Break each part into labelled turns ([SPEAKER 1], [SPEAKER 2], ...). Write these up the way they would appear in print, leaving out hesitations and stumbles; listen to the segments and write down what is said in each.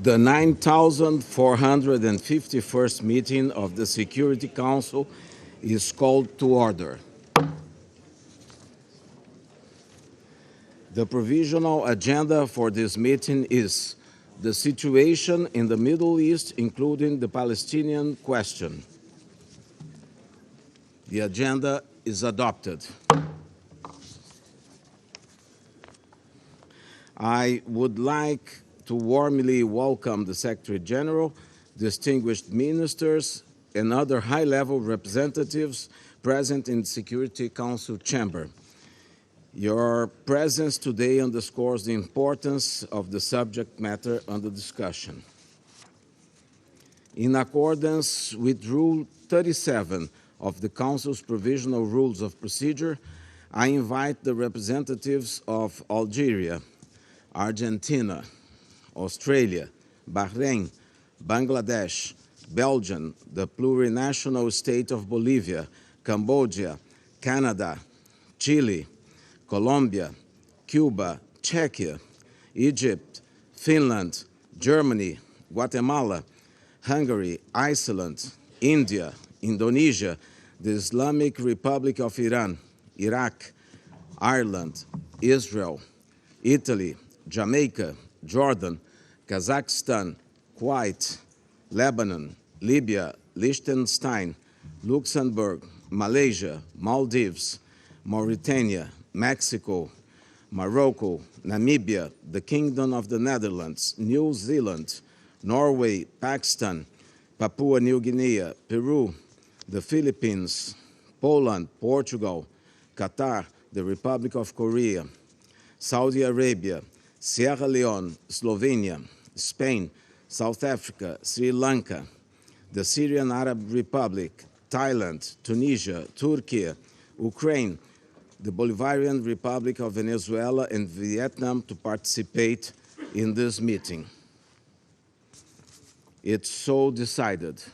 [SPEAKER 1] The 9,451st meeting of the Security Council is called to order. The provisional agenda for this meeting is the situation in the Middle East, including the Palestinian question. The agenda is adopted. I would like to warmly welcome the Secretary General, distinguished ministers, and other high-level representatives present in the Security Council chamber. Your presence today underscores the importance of the subject matter under discussion. In accordance with Rule 37 of the Council's Provisional Rules of Procedure, I invite the representatives of Algeria, Argentina, Australia, Bahrain, Bangladesh, Belgium, the plurinational state of Bolivia, Cambodia, Canada, Chile, Colombia, Cuba, Czechia, Egypt, Finland, Germany, Guatemala, Hungary, Iceland, India, Indonesia, the Islamic Republic of Iran, Iraq, Ireland, Israel, Italy, Jamaica, Jordan, Kazakhstan, Kuwait, Lebanon, Libya, Liechtenstein, Luxembourg, Malaysia, Maldives, Mauritania, Mexico, Morocco, Namibia, the Kingdom of the Netherlands, New Zealand, Norway, Pakistan, Papua New Guinea, Peru, the Philippines, Poland, Portugal, Qatar, the Republic of Korea, Saudi Arabia, Sierra Leone, Slovenia, Spain, South Africa, Sri Lanka, the Syrian Arab Republic, Thailand, Tunisia, Turkey, Ukraine, the Bolivarian Republic of Venezuela, and Vietnam to participate in this meeting. It's so decided.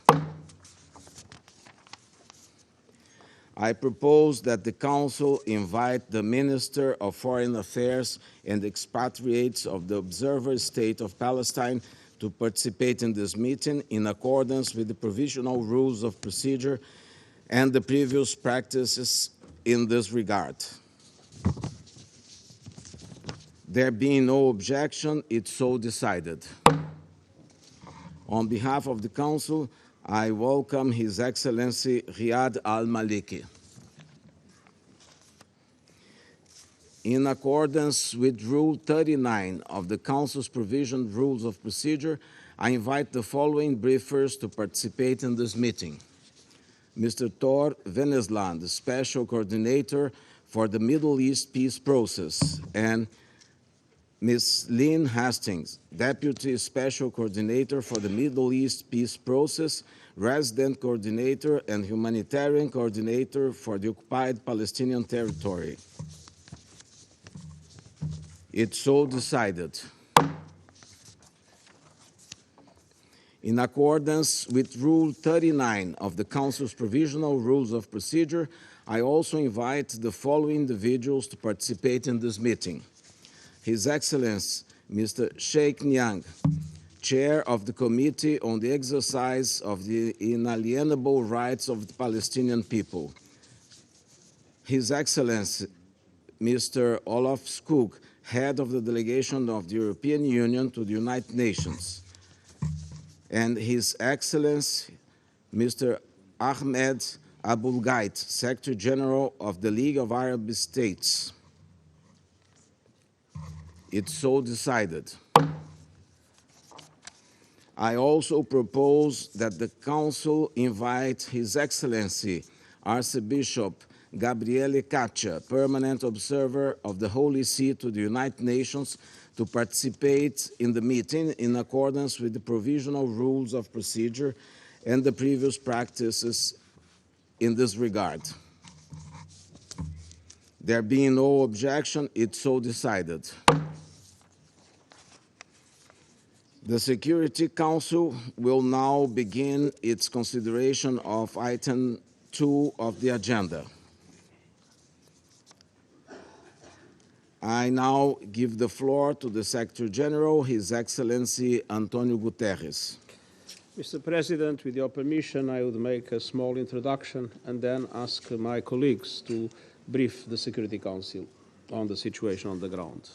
[SPEAKER 1] I propose that the Council invite the Minister of Foreign Affairs and expatriates of the observer state of Palestine to participate in this meeting in accordance with the provisional rules of procedure and the previous practices in this regard. There being no objection, it's so decided. On behalf of the Council, I welcome His Excellency Riyad al-Maliki. In accordance with Rule 39 of the Council's Provisional Rules of Procedure, I invite the following briefers to participate in this meeting. Mr. Thor Venesland, the Special Coordinator for the Middle East Peace Process, and Ms. Lynn Hastings, Deputy Special Coordinator for the Middle East Peace Process, Resident Coordinator and Humanitarian Coordinator for the Occupied Palestinian Territory. It's so decided. In accordance with Rule 39 of the Council's Provisional Rules of Procedure, I also invite the following individuals to participate in this meeting. His Excellency, Mr. Sheikh Nyang, Chair of the Committee on the Exercise of the Inalienable Rights of the Palestinian People. His Excellency, Mr. Olaf Skog, Head of the Delegation of the European Union to the United Nations. And His Excellency, Mr. Ahmed Abul-Gait, Secretary General of the League of Arab States. It's so decided. I also propose that the Council invite His Excellency Archbishop Gabriele Caccia, Permanent Observer of the Holy See to the United Nations, to participate in the meeting in accordance with the Provisional Rules of Procedure and the previous practices in this regard. There being no objection, it's so decided. The Security Council will now begin its consideration of item 2 of the agenda. I now give the floor to the Secretary General, His Excellency Antonio Guterres.
[SPEAKER 2] Mr. President, with your permission, I would make a small introduction and then ask my colleagues to brief the Security Council on the situation on the ground.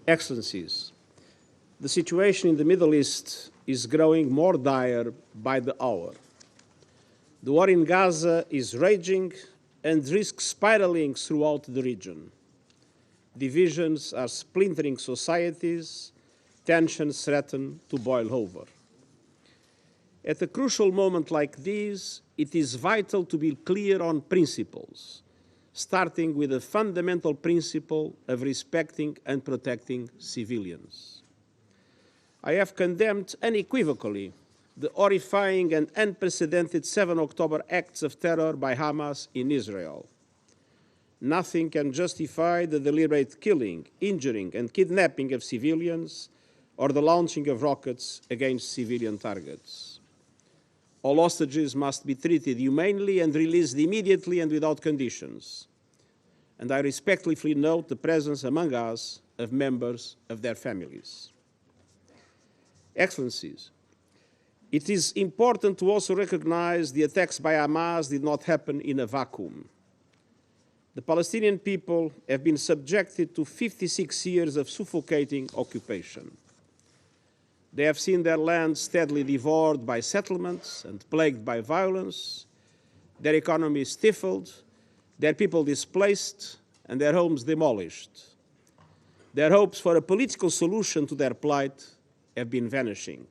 [SPEAKER 2] Excellencies, the situation in the Middle East is growing more dire by the hour. The war in Gaza is raging and risks spiraling throughout the region. Divisions are splintering societies, tensions threaten to boil over. At a crucial moment like this, it is vital to be clear on principles, starting with the fundamental principle of respecting and protecting civilians. I have condemned unequivocally the horrifying and unprecedented 7 October acts of terror by Hamas in Israel. Nothing can justify the deliberate killing, injuring, and kidnapping of civilians or the launching of rockets against civilian targets. All hostages must be treated humanely and released immediately and without conditions. And I respectfully note the presence among us of members of their families. Excellencies, it is important to also recognize the attacks by Hamas did not happen in a vacuum. The Palestinian people have been subjected to 56 years of suffocating occupation. They have seen their land steadily devoured by settlements and plagued by violence, their economy stifled, their people displaced, and their homes demolished. Their hopes for a political solution to their plight have been vanishing.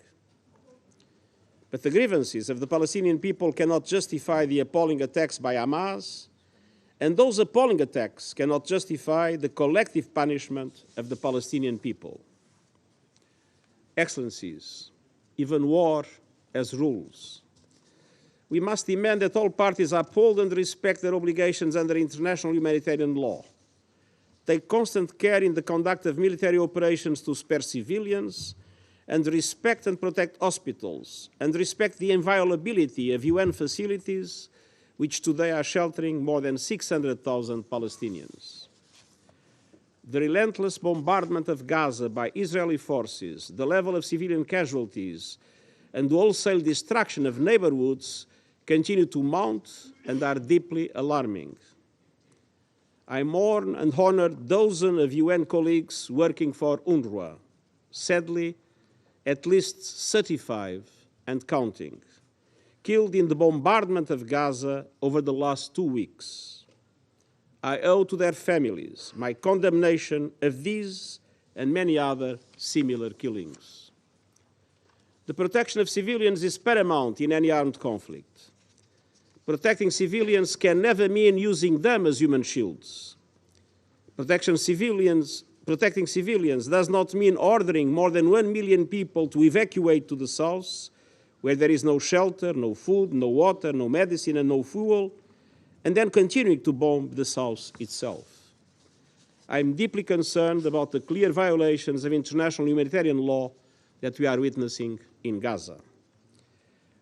[SPEAKER 2] But the grievances of the Palestinian people cannot justify the appalling attacks by Hamas, and those appalling attacks cannot justify the collective punishment of the Palestinian people. Excellencies, even war has rules. We must demand that all parties uphold and respect their obligations under international humanitarian law, take constant care in the conduct of military operations to spare civilians, and respect and protect hospitals, and respect the inviolability of UN facilities, which today are sheltering more than 600,000 Palestinians. The relentless bombardment of Gaza by Israeli forces, the level of civilian casualties, and the wholesale destruction of neighborhoods continue to mount and are deeply alarming. I mourn and honor dozens of UN colleagues working for UNRWA. Sadly, at least 35 and counting, killed in the bombardment of Gaza over the last 2 weeks. I owe to their families my condemnation of these and many other similar killings. The protection of civilians is paramount in any armed conflict. Protecting civilians can never mean using them as human shields. Protecting civilians does not mean ordering more than 1 million people to evacuate to the south, where there is no shelter, no food, no water, no medicine, and no fuel, and then continuing to bomb the south itself. I am deeply concerned about the clear violations of international humanitarian law that we are witnessing in Gaza.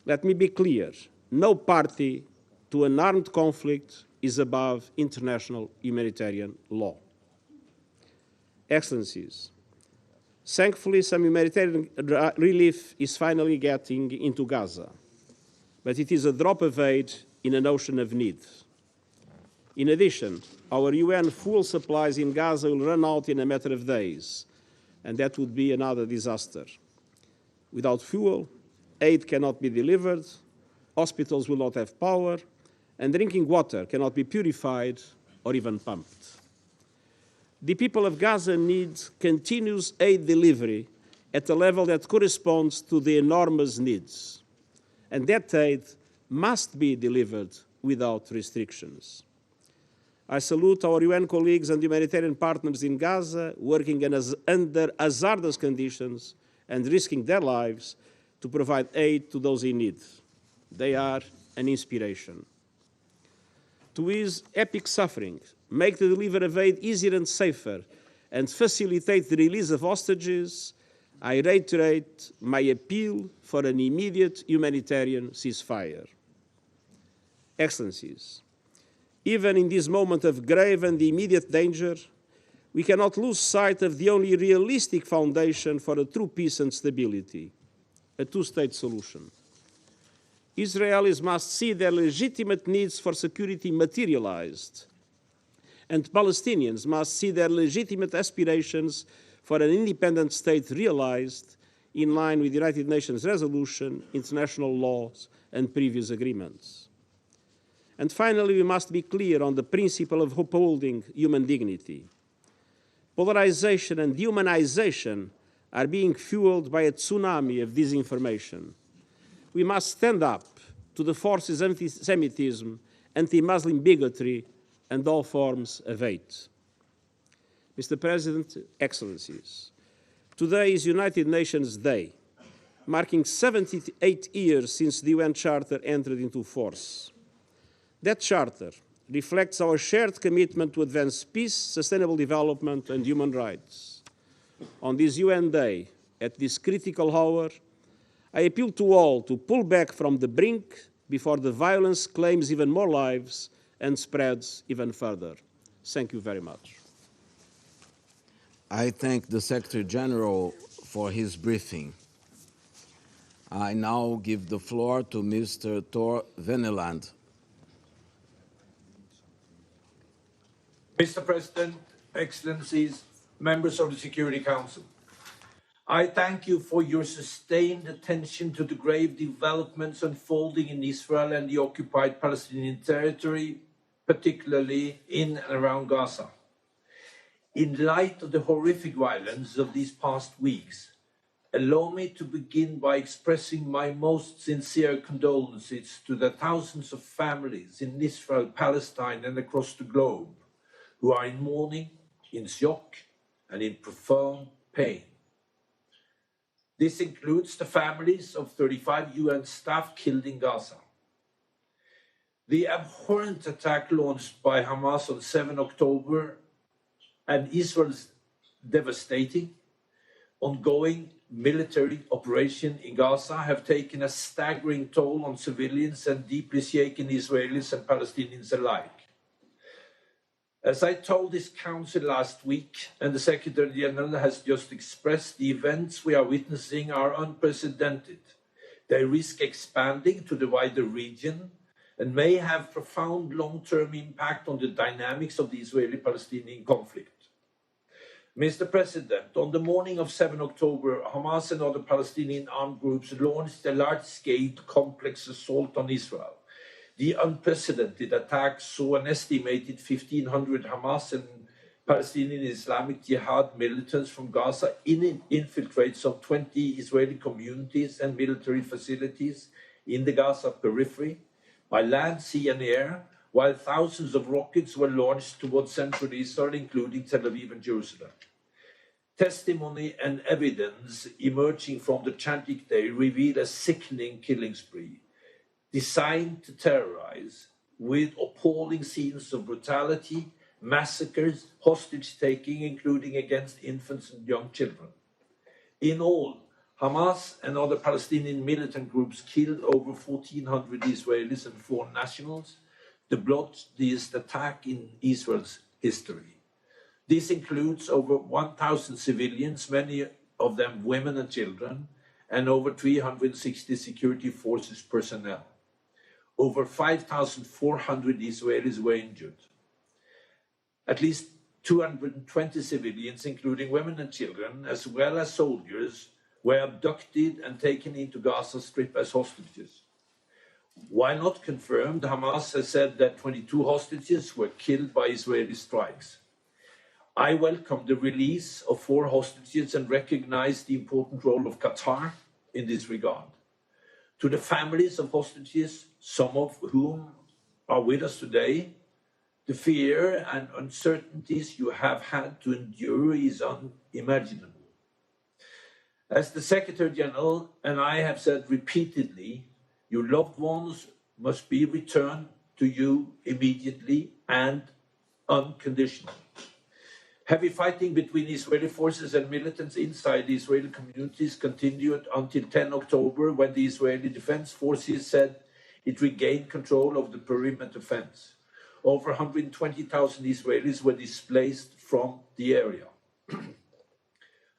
[SPEAKER 2] Let me be clear, no party to an armed conflict is above international humanitarian law. Excellencies, thankfully some humanitarian relief is finally getting into Gaza, but it is a drop of aid in an ocean of need. In addition, our UN fuel supplies in Gaza will run out in a matter of days, and that would be another disaster. Without fuel, aid cannot be delivered, hospitals will not have power, and drinking water cannot be purified or even pumped. The people of Gaza need continuous aid delivery at a level that corresponds to the enormous needs, and that aid must be delivered without restrictions. I salute our UN colleagues and humanitarian partners in Gaza working under hazardous conditions and risking their lives to provide aid to those in need. They are an inspiration. To ease epic suffering, make the delivery of aid easier and safer, and facilitate the release of hostages, I reiterate my appeal for an immediate humanitarian ceasefire. Excellencies, even in this moment of grave and immediate danger, we cannot lose sight of the only realistic foundation for a true peace and stability, a two-state solution. Israelis must see their legitimate needs for security materialized, and Palestinians must see their legitimate aspirations for an independent state realized in line with the United Nations resolution, international laws, and previous agreements. And finally, we must be clear on the principle of upholding human dignity. Polarization and dehumanization are being fueled by a tsunami of disinformation. We must stand up to the forces of anti-Semitism, anti-Muslim bigotry, and all forms of hate. Mr. President, Excellencies, today is United Nations Day, marking 78 years since the UN Charter entered into force. That charter reflects our shared commitment to advance peace, sustainable development, and human rights. On this UN Day, at this critical hour, I appeal to all to pull back from the brink before the violence claims even more lives and spreads even further. Thank you very much.
[SPEAKER 1] I thank the Secretary General for his briefing. I now give the floor to Mr. Thor Venneland.
[SPEAKER 3] Mr. President, Excellencies, members of the Security Council, I thank you for your sustained attention to the grave developments unfolding in Israel and the occupied Palestinian territory, particularly in and around Gaza. In light of the horrific violence of these past weeks, allow me to begin by expressing my most sincere condolences to the thousands of families in Israel, Palestine, and across the globe who are in mourning, in shock, and in profound pain. This includes the families of 35 UN staff killed in Gaza. The abhorrent attack launched by Hamas on 7 October and Israel's devastating, ongoing military operation in Gaza have taken a staggering toll on civilians and deeply shaken Israelis and Palestinians alike. As I told this council last week, and the Secretary General has just expressed, the events we are witnessing are unprecedented. They risk expanding to the wider region and may have profound long-term impact on the dynamics of the Israeli-Palestinian conflict. Mr. President, on the morning of 7 October, Hamas and other Palestinian armed groups launched a large-scale complex assault on Israel. The unprecedented attack saw an estimated 1,500 Hamas and Palestinian Islamic Jihad militants from Gaza infiltrate some 20 Israeli communities and military facilities in the Gaza periphery by land, sea, and air, while thousands of rockets were launched towards central Israel, including Tel Aviv and Jerusalem. Testimony and evidence emerging from the tragic day reveal a sickening killing spree designed to terrorize, with appalling scenes of brutality, massacres, hostage-taking, including against infants and young children. In all, Hamas and other Palestinian militant groups killed over 1,400 Israelis and foreign nationals, the bloodiest attack in Israel's history. This includes over 1,000 civilians, many of them women and children, and over 360 security forces personnel. Over 5,400 Israelis were injured. At least 220 civilians, including women and children, as well as soldiers, were abducted and taken into Gaza Strip as hostages. While not confirmed, Hamas has said that 22 hostages were killed by Israeli strikes. I welcome the release of 4 hostages and recognize the important role of Qatar in this regard. To the families of hostages, some of whom are with us today, the fear and uncertainties you have had to endure is unimaginable. As the Secretary General and I have said repeatedly, your loved ones must be returned to you immediately and unconditionally. Heavy fighting between Israeli forces and militants inside the Israeli communities continued until 10 October, when the Israeli Defense Forces said it regained control of the perimeter fence. Over 120,000 Israelis were displaced from the area.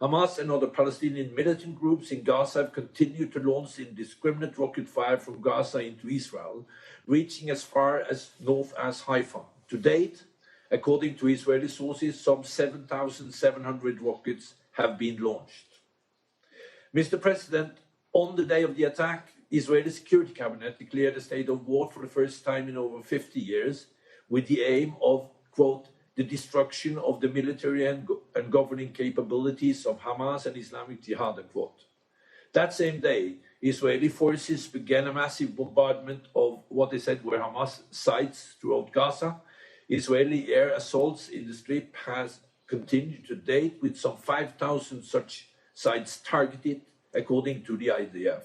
[SPEAKER 3] Hamas and other Palestinian militant groups in Gaza have continued to launch indiscriminate rocket fire from Gaza into Israel, reaching as far as north as Haifa. To date, according to Israeli sources, some 7,700 rockets have been launched. Mr. President, on the day of the attack, Israeli Security Cabinet declared a state of war for the first time in over 50 years, with the aim of, quote, the destruction of the military and governing capabilities of Hamas and Islamic Jihad, unquote. That same day, Israeli forces began a massive bombardment of what they said were Hamas sites throughout Gaza. Israeli air assaults in the Strip has continued to date, with some 5,000 such sites targeted, according to the IDF.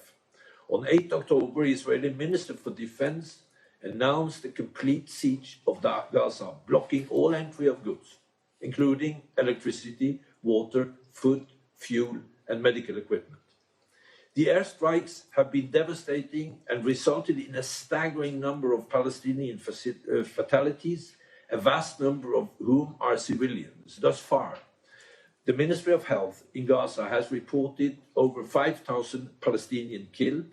[SPEAKER 3] On 8 October, Israeli Minister for Defense announced the complete siege of Gaza, blocking all entry of goods, including electricity, water, food, fuel, and medical equipment. The airstrikes have been devastating and resulted in a staggering number of Palestinian fatalities, a vast number of whom are civilians. Thus far, the Ministry of Health in Gaza has reported over 5,000 Palestinians killed,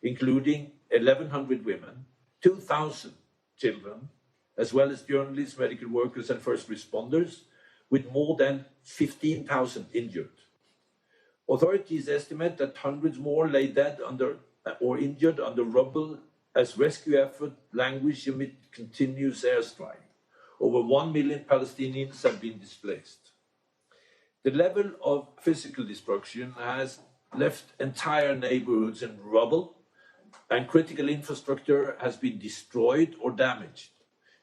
[SPEAKER 3] including 1,100 women, 2,000 children, as well as journalists, medical workers, and first responders, with more than 15,000 injured. Authorities estimate that hundreds more lay dead or injured under rubble as rescue effort languish amid continuous airstrike. Over 1 million Palestinians have been displaced. The level of physical destruction has left entire neighborhoods in rubble, and critical infrastructure has been destroyed or damaged.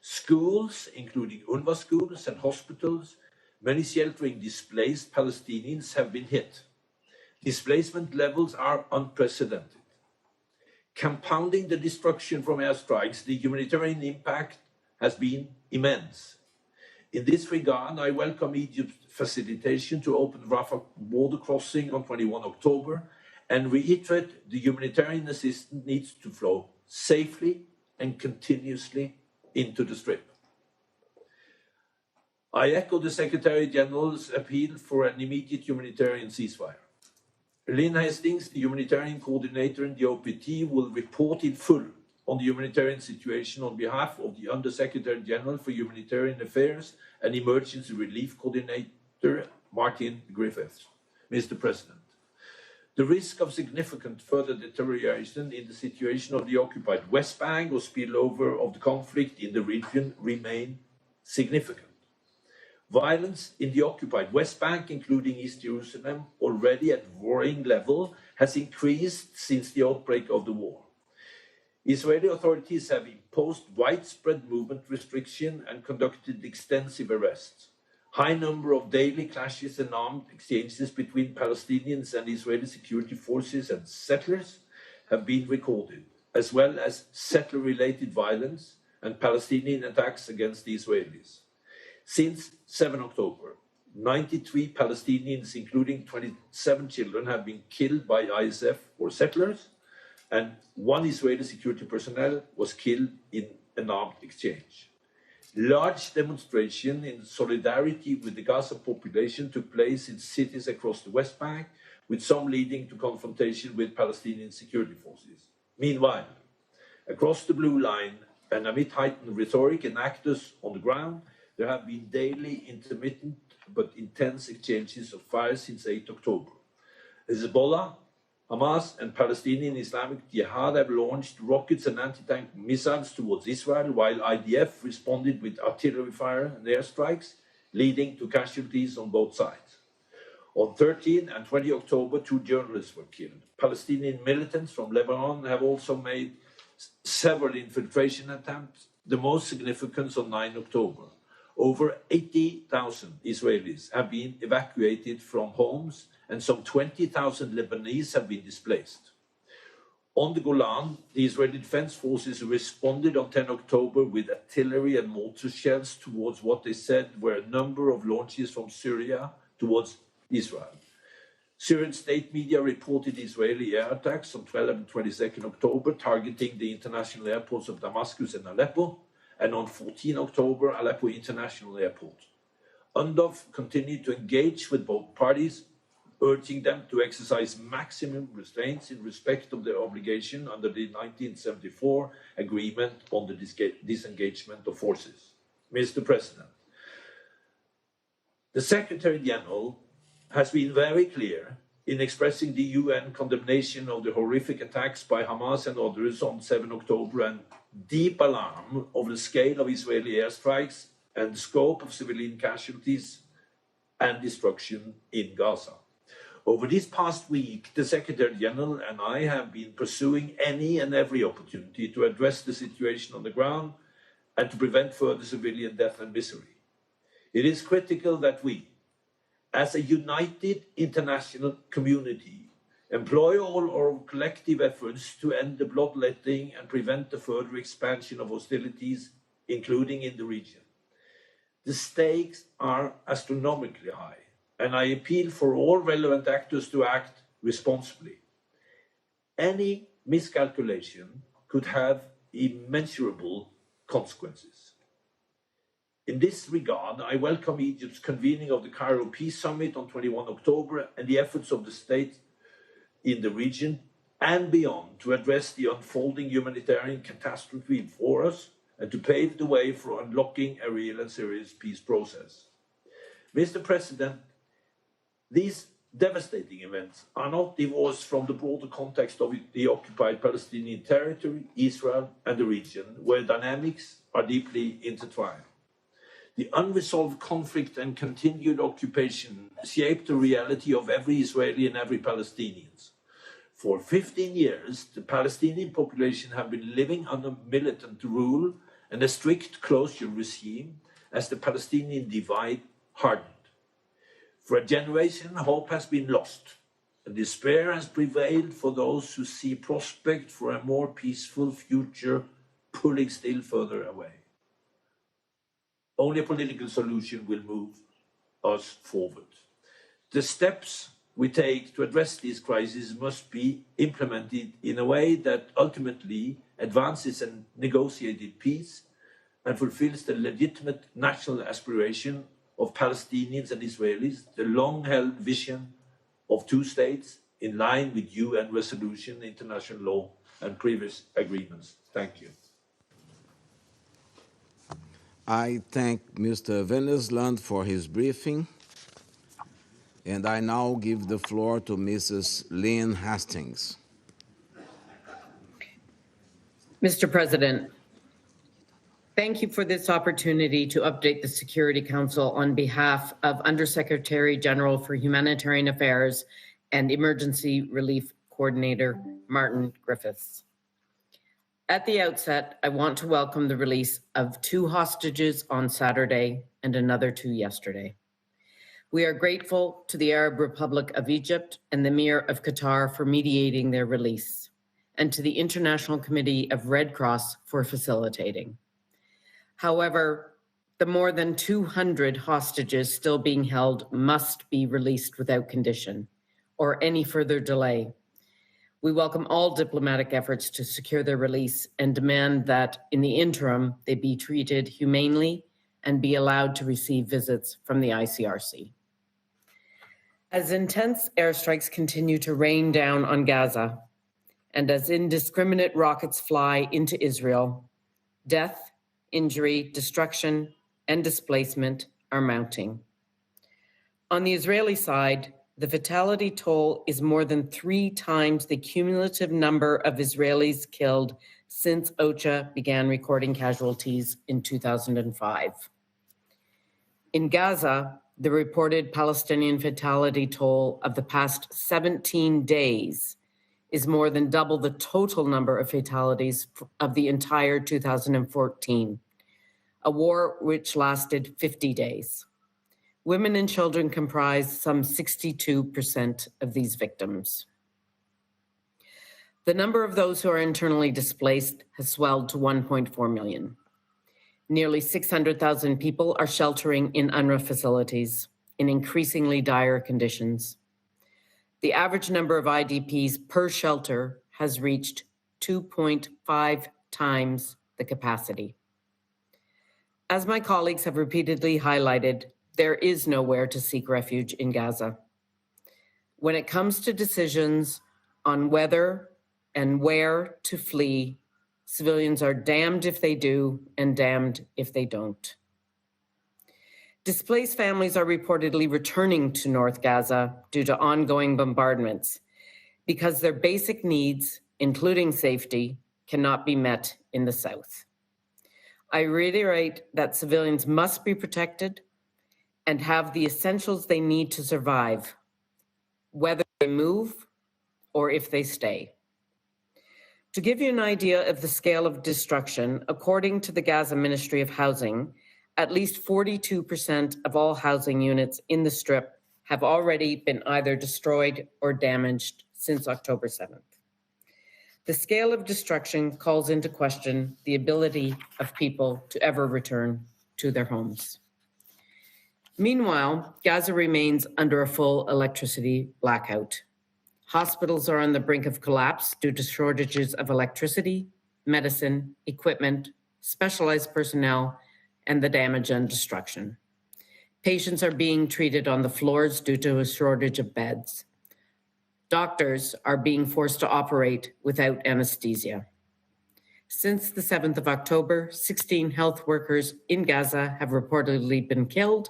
[SPEAKER 3] Schools, including UNRWA schools and hospitals, many sheltering displaced Palestinians, have been hit. Displacement levels are unprecedented. Compounding the destruction from airstrikes, the humanitarian impact has been immense. In this regard, I welcome Egypt's facilitation to open Rafah border crossing on 21 October and reiterate the humanitarian assistance needs to flow safely and continuously into the Strip. I echo the Secretary General's appeal for an immediate humanitarian ceasefire. Lynn Hastings, the humanitarian coordinator in the OPT, will report in full on the humanitarian situation on behalf of the Under-Secretary General for Humanitarian Affairs and Emergency Relief Coordinator, Martin Griffiths. Mr. President, the risk of significant further deterioration in the situation of the occupied West Bank or spillover of the conflict in the region remain significant. Violence in the occupied West Bank, including East Jerusalem, already at worrying level, has increased since the outbreak of the war. Israeli authorities have imposed widespread movement restriction and conducted extensive arrests. High number of daily clashes and armed exchanges between Palestinians and Israeli security forces and settlers have been recorded, as well as settler-related violence and Palestinian attacks against the Israelis. Since 7 October, 93 Palestinians, including 27 children, have been killed by ISF or settlers, and 1 Israeli security personnel was killed in an armed exchange. Large demonstrations in solidarity with the Gaza population took place in cities across the West Bank, with some leading to confrontation with Palestinian security forces. Meanwhile, across the blue line and amid heightened rhetoric and actors on the ground, there have been daily intermittent but intense exchanges of fire since 8 October. Hezbollah, Hamas, and Palestinian Islamic Jihad have launched rockets and anti-tank missiles towards Israel, while IDF responded with artillery fire and airstrikes, leading to casualties on both sides. On 13 and 20 October, 2 journalists were killed. Palestinian militants from Lebanon have also made several infiltration attempts, the most significant on 9 October. Over 80,000 Israelis have been evacuated from homes, and some 20,000 Lebanese have been displaced. On the Golan, the Israeli Defense Forces responded on 10 October with artillery and mortar shells towards what they said were a number of launches from Syria towards Israel. Syrian state media reported Israeli air attacks on 12 and 22 October, targeting the international airports of Damascus and Aleppo, and on 14 October, Aleppo International Airport. UNDOF continued to engage with both parties, urging them to exercise maximum restraints in respect of their obligation under the 1974 agreement on the disengagement of forces. Mr. President, the Secretary General has been very clear in expressing the UN condemnation of the horrific attacks by Hamas and others on 7 October and deep alarm of the scale of Israeli airstrikes and the scope of civilian casualties and destruction in Gaza. Over this past week, the Secretary General and I have been pursuing any and every opportunity to address the situation on the ground and to prevent further civilian death and misery. It is critical that we, as a united international community, employ all our collective efforts to end the bloodletting and prevent the further expansion of hostilities, including in the region. The stakes are astronomically high, and I appeal for all relevant actors to act responsibly. Any miscalculation could have immeasurable consequences. In this regard, I welcome Egypt's convening of the Cairo Peace Summit on 21 October and the efforts of the state in the region and beyond to address the unfolding humanitarian catastrophe before us and to pave the way for unlocking a real and serious peace process. Mr. President, these devastating events are not divorced from the broader context of the occupied Palestinian territory, Israel, and the region, where dynamics are deeply intertwined. The unresolved conflict and continued occupation shape the reality of every Israeli and every Palestinian. For 15 years, the Palestinian population have been living under militant rule and a strict closure regime as the Palestinian divide hardened. For a generation, hope has been lost, and despair has prevailed for those who see prospect for a more peaceful future pulling still further away. Only a political solution will move us forward. The steps we take to address these crises must be implemented in a way that ultimately advances a negotiated peace and fulfills the legitimate national aspiration of Palestinians and Israelis, the long-held vision of two states in line with UN resolution, international law, and previous agreements. Thank you.
[SPEAKER 1] I thank Mr. Venesland for his briefing, and I now give the floor to Mrs. Lynn Hastings.
[SPEAKER 4] Mr. President, thank you for this opportunity to update the Security Council on behalf of Undersecretary General for Humanitarian Affairs and Emergency Relief Coordinator Martin Griffiths. At the outset, I want to welcome the release of 2 hostages on Saturday and another 2 yesterday. We are grateful to the Arab Republic of Egypt and the Emir of Qatar for mediating their release, and to the International Committee of Red Cross for facilitating. However, the more than 200 hostages still being held must be released without condition or any further delay. We welcome all diplomatic efforts to secure their release and demand that, in the interim, they be treated humanely and be allowed to receive visits from the ICRC. As intense airstrikes continue to rain down on Gaza, and as indiscriminate rockets fly into Israel, death, injury, destruction, and displacement are mounting. On the Israeli side, the fatality toll is more than 3 times the cumulative number of Israelis killed since OCHA began recording casualties in 2005. In Gaza, the reported Palestinian fatality toll of the past 17 days is more than double the total number of fatalities of the entire 2014, a war which lasted 50 days. Women and children comprise some 62% of these victims. The number of those who are internally displaced has swelled to 1.4 million. Nearly 600,000 people are sheltering in UNRWA facilities in increasingly dire conditions. The average number of IDPs per shelter has reached 2.5 times the capacity. As my colleagues have repeatedly highlighted, there is nowhere to seek refuge in Gaza. When it comes to decisions on whether and where to flee, civilians are damned if they do and damned if they don't. Displaced families are reportedly returning to North Gaza due to ongoing bombardments because their basic needs, including safety, cannot be met in the south. I reiterate that civilians must be protected and have the essentials they need to survive, whether they move or if they stay. To give you an idea of the scale of destruction, according to the Gaza Ministry of Housing, at least 42% of all housing units in the Strip have already been either destroyed or damaged since October 7th. The scale of destruction calls into question the ability of people to ever return to their homes. Meanwhile, Gaza remains under a full electricity blackout. Hospitals are on the brink of collapse due to shortages of electricity, medicine, equipment, specialized personnel, and the damage and destruction. Patients are being treated on the floors due to a shortage of beds. Doctors are being forced to operate without anesthesia. Since the 7th of October, 16 health workers in Gaza have reportedly been killed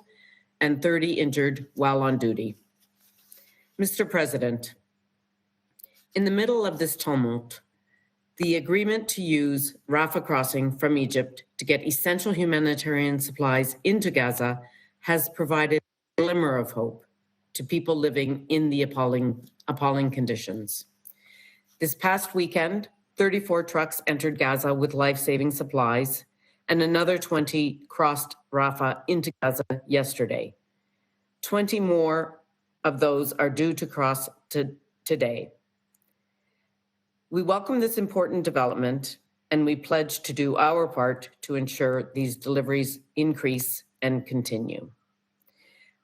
[SPEAKER 4] and 30 injured while on duty. Mr. President, in the middle of this tumult, the agreement to use Rafah crossing from Egypt to get essential humanitarian supplies into Gaza has provided a glimmer of hope to people living in the appalling conditions. This past weekend, 34 trucks entered Gaza with life-saving supplies, and another 20 crossed Rafah into Gaza yesterday. 20 more of those are due to cross today. We welcome this important development, and we pledge to do our part to ensure these deliveries increase and continue.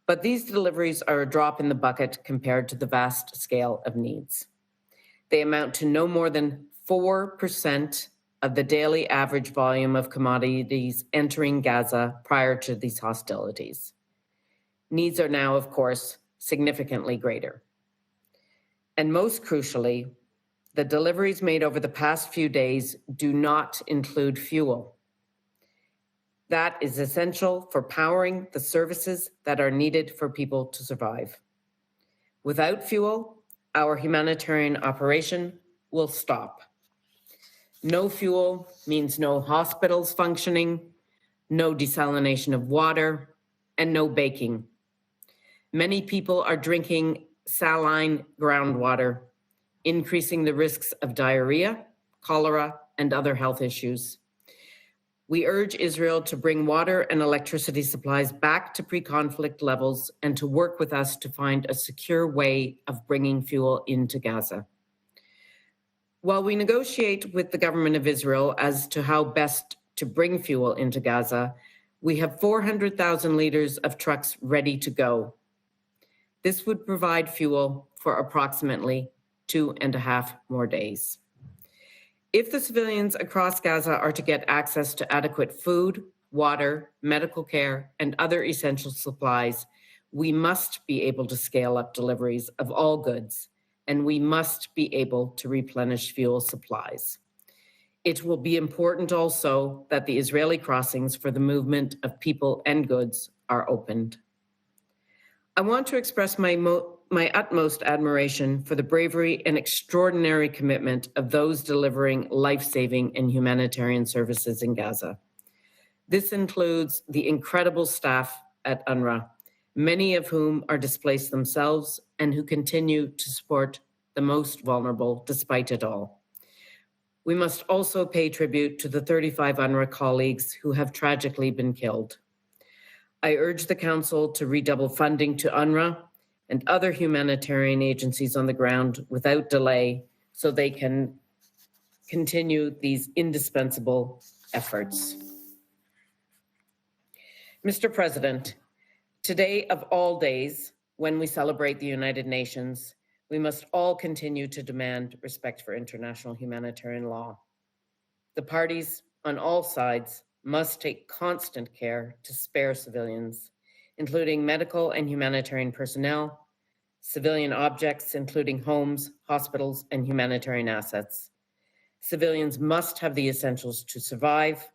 [SPEAKER 4] But these deliveries are a drop in the bucket compared to the vast scale of needs. They amount to no more than 4% of the daily average volume of commodities entering Gaza prior to these hostilities. Needs are now, of course, significantly greater. And most crucially, the deliveries made over the past few days do not include fuel. That is essential for powering the services that are needed for people to survive. Without fuel, our humanitarian operation will stop. No fuel means no hospitals functioning, no desalination of water, and no baking. Many people are drinking saline groundwater, increasing the risks of diarrhea, cholera, and other health issues. We urge Israel to bring water and electricity supplies back to pre-conflict levels and to work with us to find a secure way of bringing fuel into Gaza. While we negotiate with the government of Israel as to how best to bring fuel into Gaza, we have 400,000 liters of trucks ready to go. This would provide fuel for approximately 2.5 more days. If the civilians across Gaza are to get access to adequate food, water, medical care, and other essential supplies, we must be able to scale up deliveries of all goods, and we must be able to replenish fuel supplies. It will be important also that the Israeli crossings for the movement of people and goods are opened. I want to express my utmost admiration for the bravery and extraordinary commitment of those delivering life-saving and humanitarian services in Gaza. This includes the incredible staff at UNRWA, many of whom are displaced themselves and who continue to support the most vulnerable despite it all. We must also pay tribute to the 35 UNRWA colleagues who have tragically been killed. I urge the Council to redouble funding to UNRWA and other humanitarian agencies on the ground without delay so they can continue these indispensable efforts. Mr. President, today of all days, when we celebrate the United Nations, we must all continue to demand respect for international humanitarian law. The parties on all sides must take constant care to spare civilians, including medical and humanitarian personnel, civilian objects, including homes, hospitals, and humanitarian assets. Civilians must have the essentials to survive,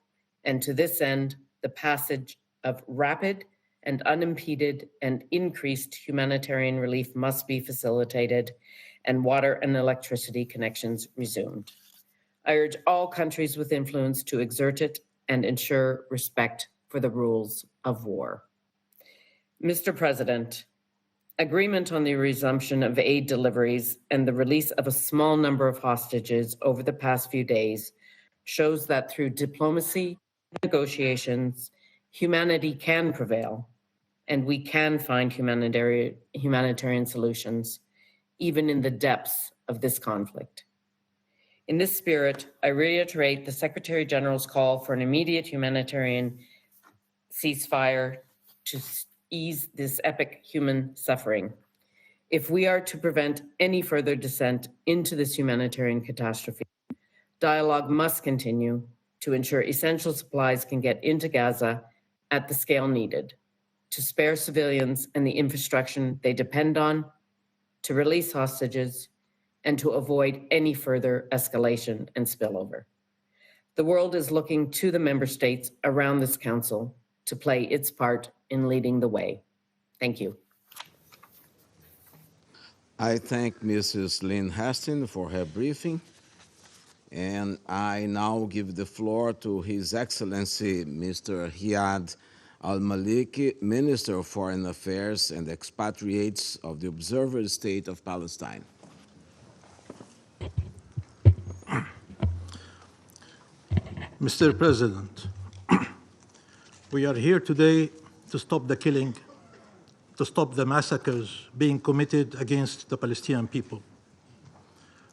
[SPEAKER 4] and to this end, the passage of rapid and unimpeded and increased humanitarian relief must be facilitated and water and electricity connections resumed. I urge all countries with influence to exert it and ensure respect for the rules of war. Mr. President, agreement on the resumption of aid deliveries and the release of a small number of hostages over the past few days shows that through diplomacy and negotiations, humanity can prevail, and we can find humanitarian solutions, even in the depths of this conflict. In this spirit, I reiterate the Secretary General's call for an immediate humanitarian ceasefire to ease this epic human suffering. If we are to prevent any further descent into this humanitarian catastrophe, dialogue must continue to ensure essential supplies can get into Gaza at the scale needed, to spare civilians and the infrastructure they depend on, to release hostages, and to avoid any further escalation and spillover. The world is looking to the member states around this council to play its part in leading the way. Thank you.
[SPEAKER 1] I thank Mrs. Lynn Hastings for her briefing, and I now give the floor to His Excellency Mr. Riyad Al-Maliki, Minister of Foreign Affairs and Expatriates of the Observer State of Palestine.
[SPEAKER 5] Mr. President, we are here today to stop the killing, to stop the massacres being committed against the Palestinian people.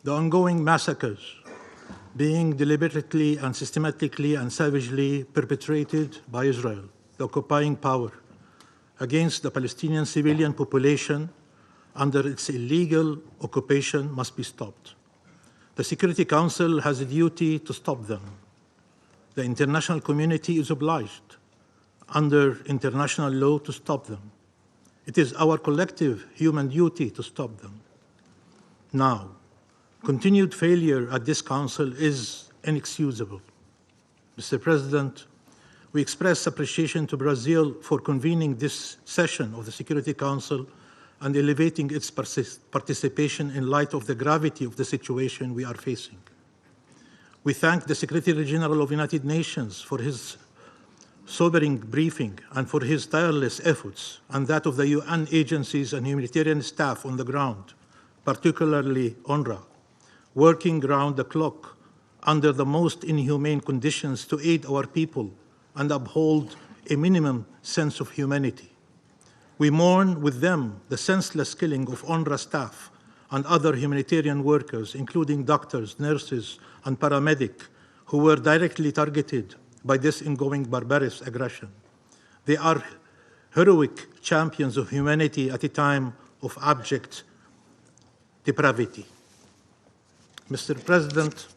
[SPEAKER 5] The ongoing massacres being deliberately and systematically and savagely perpetrated by Israel, the occupying power, against the Palestinian civilian population under its illegal occupation must be stopped. The Security Council has a duty to stop them. The international community is obliged under international law to stop them. It is our collective human duty to stop them. Now, continued failure at this Council is inexcusable. Mr. President, we express appreciation to Brazil for convening this session of the Security Council and elevating its participation in light of the gravity of the situation we are facing. We thank the Secretary General of the United Nations for his sobering briefing and for his tireless efforts, and that of the UN agencies and humanitarian staff on the ground, particularly UNRWA, working round the clock under the most inhumane conditions to aid our people and uphold a minimum sense of humanity. We mourn with them the senseless killing of UNRWA staff and other humanitarian workers, including doctors, nurses, and paramedics, who were directly targeted by this ongoing barbarous aggression. They are heroic champions of humanity at a time of abject depravity. Mr. President,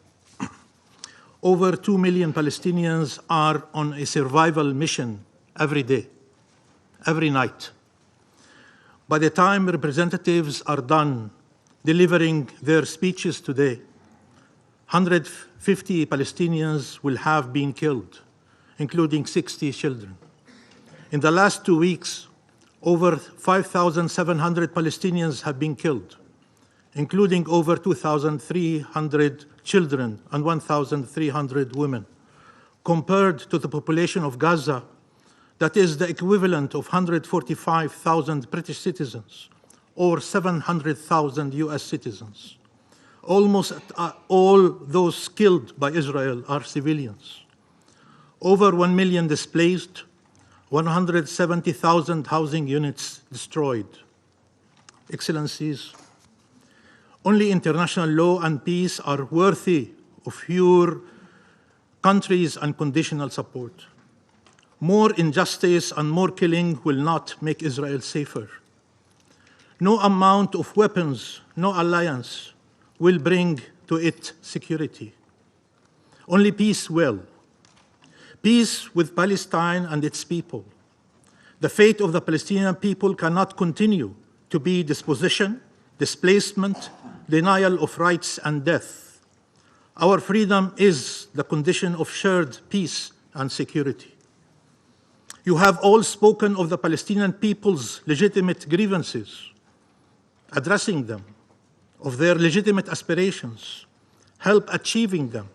[SPEAKER 5] over 2 million Palestinians are on a survival mission every day, every night. By the time representatives are done delivering their speeches today, 150 Palestinians will have been killed, including 60 children. In the last 2 weeks, over 5,700 Palestinians have been killed, including over 2,300 children and 1,300 women. Compared to the population of Gaza, that is the equivalent of 145,000 British citizens or 700,000 US citizens. Almost all those killed by Israel are civilians. Over 1 million displaced, 170,000 housing units destroyed. Excellencies, only international law and peace are worthy of your country's unconditional support. More injustice and more killing will not make Israel safer. No amount of weapons, no alliance will bring to it security. Only peace will. Peace with Palestine and its people. The fate of the Palestinian people cannot continue to be dispossession, displacement, denial of rights, and death. Our freedom is the condition of shared peace and security. You have all spoken of the Palestinian people's legitimate grievances, addressing them, of their legitimate aspirations, help achieving them,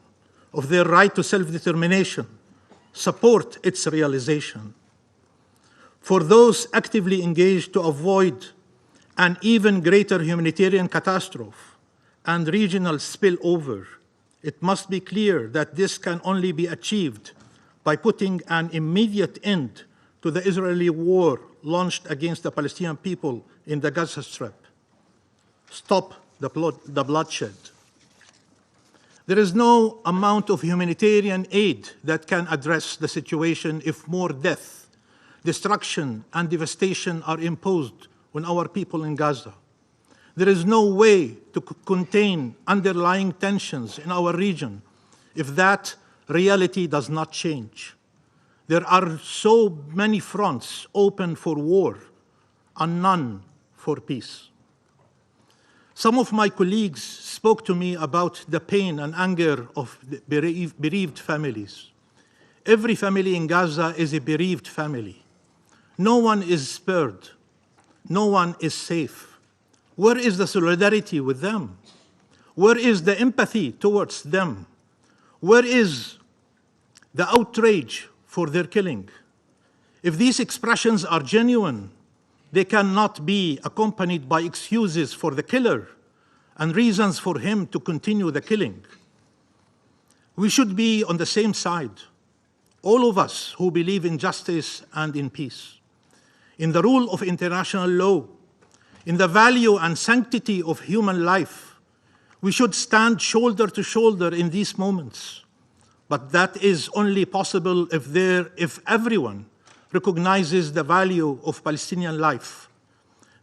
[SPEAKER 5] of their right to self-determination, support its realization. For those actively engaged to avoid an even greater humanitarian catastrophe and regional spillover, it must be clear that this can only be achieved by putting an immediate end to the Israeli war launched against the Palestinian people in the Gaza Strip. Stop the bloodshed. There is no amount of humanitarian aid that can address the situation if more death, destruction, and devastation are imposed on our people in Gaza. There is no way to contain underlying tensions in our region if that reality does not change. There are so many fronts open for war and none for peace. Some of my colleagues spoke to me about the pain and anger of the bereaved families. Every family in Gaza is a bereaved family. No one is spared. No one is safe. Where is the solidarity with them? Where is the empathy towards them? Where is the outrage for their killing? If these expressions are genuine, they cannot be accompanied by excuses for the killer and reasons for him to continue the killing. We should be on the same side, all of us who believe in justice and in peace, in the rule of international law, in the value and sanctity of human life. We should stand shoulder to shoulder in these moments. But that is only possible if everyone recognizes the value of Palestinian life,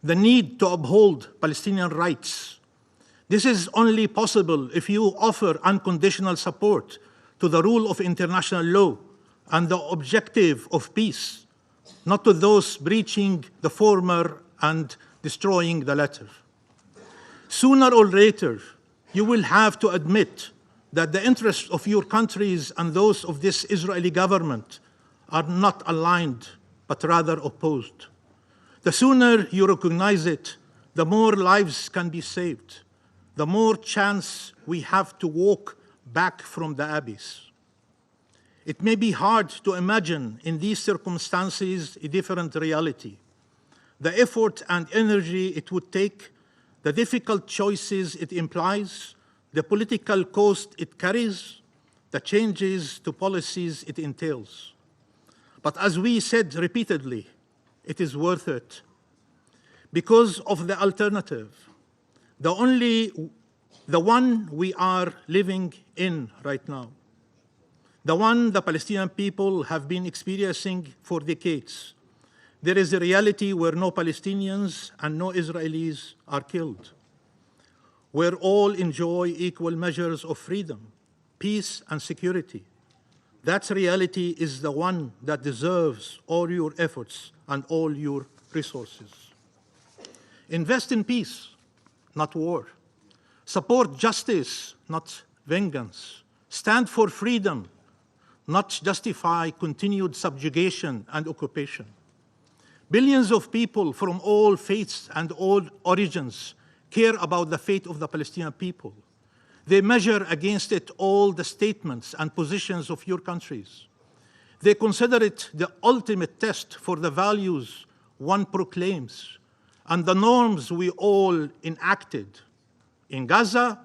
[SPEAKER 5] the need to uphold Palestinian rights. This is only possible if you offer unconditional support to the rule of international law and the objective of peace, not to those breaching the former and destroying the latter. Sooner or later, you will have to admit that the interests of your countries and those of this Israeli government are not aligned, but rather opposed. The sooner you recognize it, the more lives can be saved, the more chance we have to walk back from the abyss. It may be hard to imagine in these circumstances a different reality. The effort and energy it would take, the difficult choices it implies, the political cost it carries, the changes to policies it entails. But as we said repeatedly, it is worth it because of the alternative, the one we are living in right now, the one the Palestinian people have been experiencing for decades. There is a reality where no Palestinians and no Israelis are killed, where all enjoy equal measures of freedom, peace, and security. That reality is the one that deserves all your efforts and all your resources. Invest in peace, not war. Support justice, not vengeance. Stand for freedom, not justify continued subjugation and occupation. Billions of people from all faiths and all origins care about the fate of the Palestinian people. They measure against it all the statements and positions of your countries. They consider it the ultimate test for the values one proclaims and the norms we all enacted. In Gaza,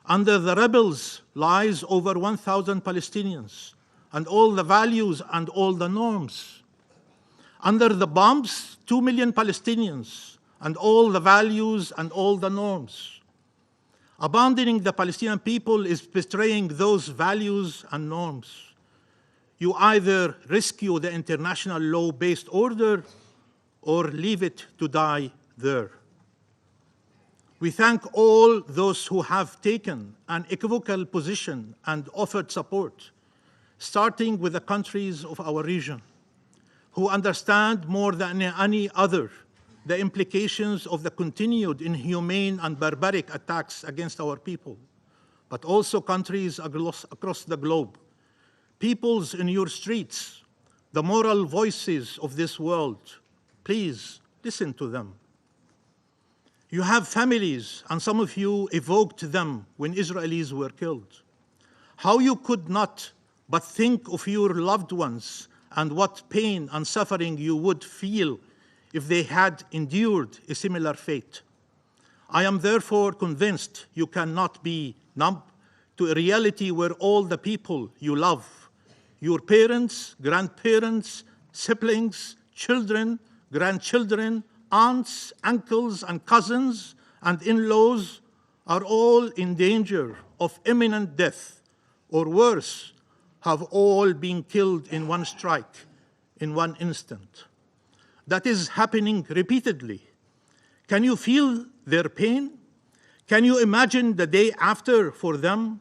[SPEAKER 5] under the rebels lies over 1,000 Palestinians and all the values and all the norms. Under the bombs, 2 million Palestinians and all the values and all the norms. Abandoning the Palestinian people is betraying those values and norms. You either rescue the international law-based order or leave it to die there. We thank all those who have taken an equivocal position and offered support, starting with the countries of our region, who understand more than any other the implications of the continued inhumane and barbaric attacks against our people, but also countries across the globe. Peoples in your streets, the moral voices of this world, please listen to them. You have families, and some of you evoked them when Israelis were killed. How you could not but think of your loved ones and what pain and suffering you would feel if they had endured a similar fate. I am therefore convinced you cannot be numb to a reality where all the people you love, your parents, grandparents, siblings, children, grandchildren, aunts, uncles, and cousins, and in-laws are all in danger of imminent death, or worse, have all been killed in one strike, in one instant. That is happening repeatedly. Can you feel their pain? Can you imagine the day after for them,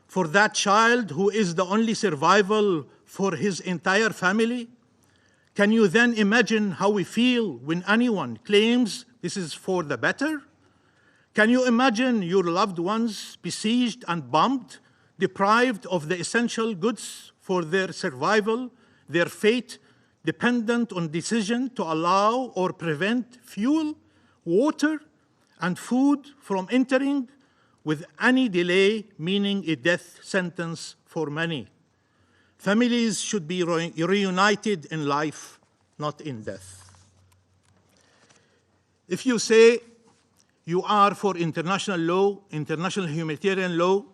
[SPEAKER 5] for that child who is the only survival for his entire family? Can you then imagine how we feel when anyone claims this is for the better? Can you imagine your loved ones besieged and bombed, deprived of the essential goods for their survival, their fate dependent on decision to allow or prevent fuel, water, and food from entering, with any delay meaning a death sentence for many? Families should be reunited in life, not in death. If you say you are for international law, international humanitarian law,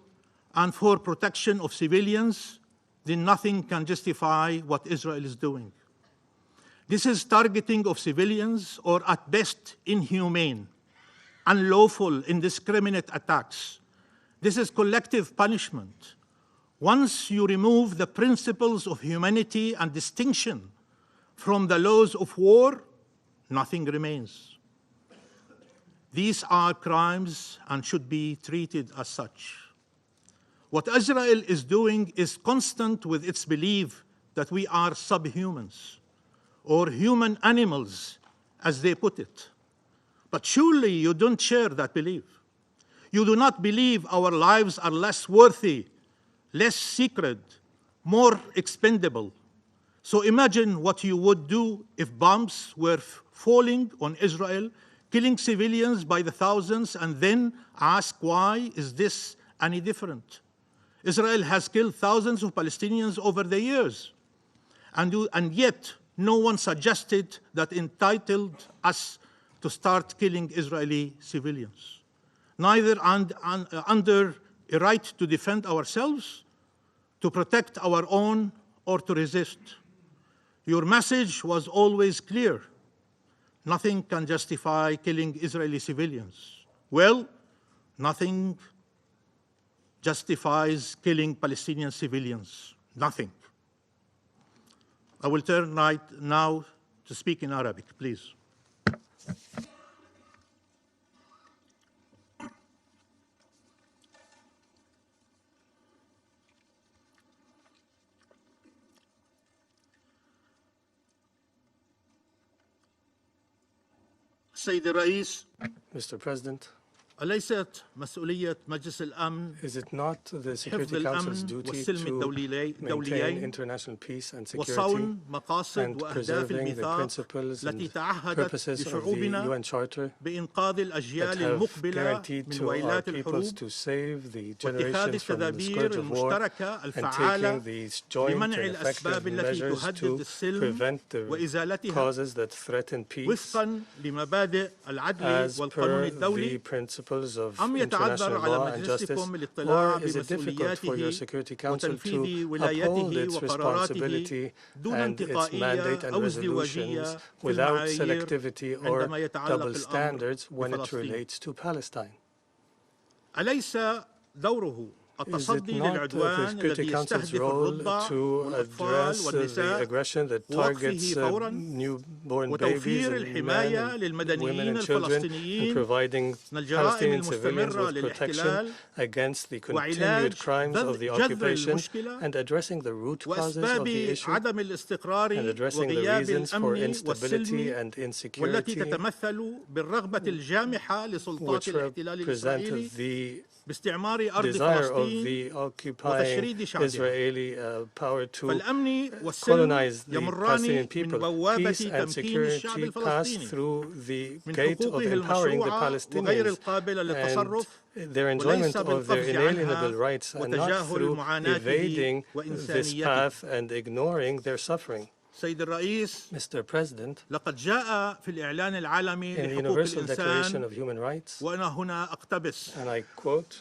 [SPEAKER 5] and for protection of civilians, then nothing can justify what Israel is doing. This is targeting of civilians, or at best inhumane, unlawful, indiscriminate attacks. This is collective punishment. Once you remove the principles of humanity and distinction from the laws of war, nothing remains. These are crimes and should be treated as such. What Israel is doing is consistent with its belief that we are subhumans, or human animals, as they put it. But surely you don't share that belief. You do not believe our lives are less worthy, less sacred, more expendable. So imagine what you would do if bombs were falling on Israel, killing civilians by the thousands, and then ask, why is this any different? Israel has killed thousands of Palestinians over the years, and yet no one suggested that entitled us to start killing Israeli civilians, neither under a right to defend ourselves, to protect our own, or to resist. Your message was always clear. Nothing can justify killing Israeli civilians. Well, nothing justifies killing Palestinian civilians. Nothing. I will turn right now to speak in Arabic, please. السيد الرئيس.
[SPEAKER 6] Mr. President,
[SPEAKER 5] أليست مسؤولية مجلس الأمن
[SPEAKER 6] is it not the
[SPEAKER 5] حفظ
[SPEAKER 6] Security Council's
[SPEAKER 5] الأمن
[SPEAKER 6] duty
[SPEAKER 5] والسلم
[SPEAKER 6] to maintain
[SPEAKER 5] الدوليين
[SPEAKER 6] international peace and security
[SPEAKER 5] وصون مقاصد
[SPEAKER 6] and
[SPEAKER 5] وأهداف
[SPEAKER 6] preserving the
[SPEAKER 5] الميثاق
[SPEAKER 6] principles
[SPEAKER 5] التي
[SPEAKER 6] and
[SPEAKER 5] تعهدت
[SPEAKER 6] purposes of the
[SPEAKER 5] لشعوبنا
[SPEAKER 6] UN Charter
[SPEAKER 5] بإنقاذ
[SPEAKER 6] that
[SPEAKER 5] الأجيال
[SPEAKER 6] have
[SPEAKER 5] المقبلة
[SPEAKER 6] guaranteed
[SPEAKER 5] من
[SPEAKER 6] to our
[SPEAKER 5] ويلات
[SPEAKER 6] peoples
[SPEAKER 5] الحروب
[SPEAKER 6] to save the
[SPEAKER 5] واتخاذ
[SPEAKER 6] generations from the
[SPEAKER 5] التدابير
[SPEAKER 6] scourge of war
[SPEAKER 5] المشتركة
[SPEAKER 6] and
[SPEAKER 5] الفعالة
[SPEAKER 6] taking these joint and
[SPEAKER 5] لمنع الأسباب
[SPEAKER 6] effective
[SPEAKER 5] التي
[SPEAKER 6] measures
[SPEAKER 5] تهدد
[SPEAKER 6] to
[SPEAKER 5] السلم
[SPEAKER 6] prevent the
[SPEAKER 5] وإزالتها
[SPEAKER 6] causes that threaten peace
[SPEAKER 5] وفقا لمبادئ العدل
[SPEAKER 6] as
[SPEAKER 5] والقانون
[SPEAKER 6] per the
[SPEAKER 5] الدولي.
[SPEAKER 6] principles of
[SPEAKER 5] أم يتعذر
[SPEAKER 6] international
[SPEAKER 5] على
[SPEAKER 6] law and justice,
[SPEAKER 5] مجلسكم الاطلاع
[SPEAKER 6] or is it difficult for your
[SPEAKER 5] بمسؤولياته
[SPEAKER 6] Security Council
[SPEAKER 5] وتنفيذ
[SPEAKER 6] to
[SPEAKER 5] ولايته
[SPEAKER 6] uphold its
[SPEAKER 5] وقراراته
[SPEAKER 6] responsibility
[SPEAKER 5] دون
[SPEAKER 6] and its
[SPEAKER 5] انتقائية
[SPEAKER 6] mandate and
[SPEAKER 5] أو
[SPEAKER 6] resolutions
[SPEAKER 5] ازدواجية في
[SPEAKER 6] without
[SPEAKER 5] المعايير
[SPEAKER 6] selectivity or
[SPEAKER 5] عندما يتعلق
[SPEAKER 6] double
[SPEAKER 5] الأمر
[SPEAKER 6] standards when it
[SPEAKER 5] بفلسطين؟
[SPEAKER 6] relates to Palestine?
[SPEAKER 5] أليس دوره
[SPEAKER 6] Is it not the Security Council's role to address the aggression that targets newborn babies and men, women and children, and providing Palestinian civilians with protection against the continued crimes of the occupation, and addressing the root causes of the issue, and addressing the reasons for instability and insecurity, which represent the desire of the occupying Israeli power to colonize the Palestinian people. Peace and security pass through the gate of empowering the Palestinians and their enjoyment of their inalienable rights, and not through evading this path and ignoring their suffering. Mr. President, in the Universal Declaration of Human Rights, and I quote,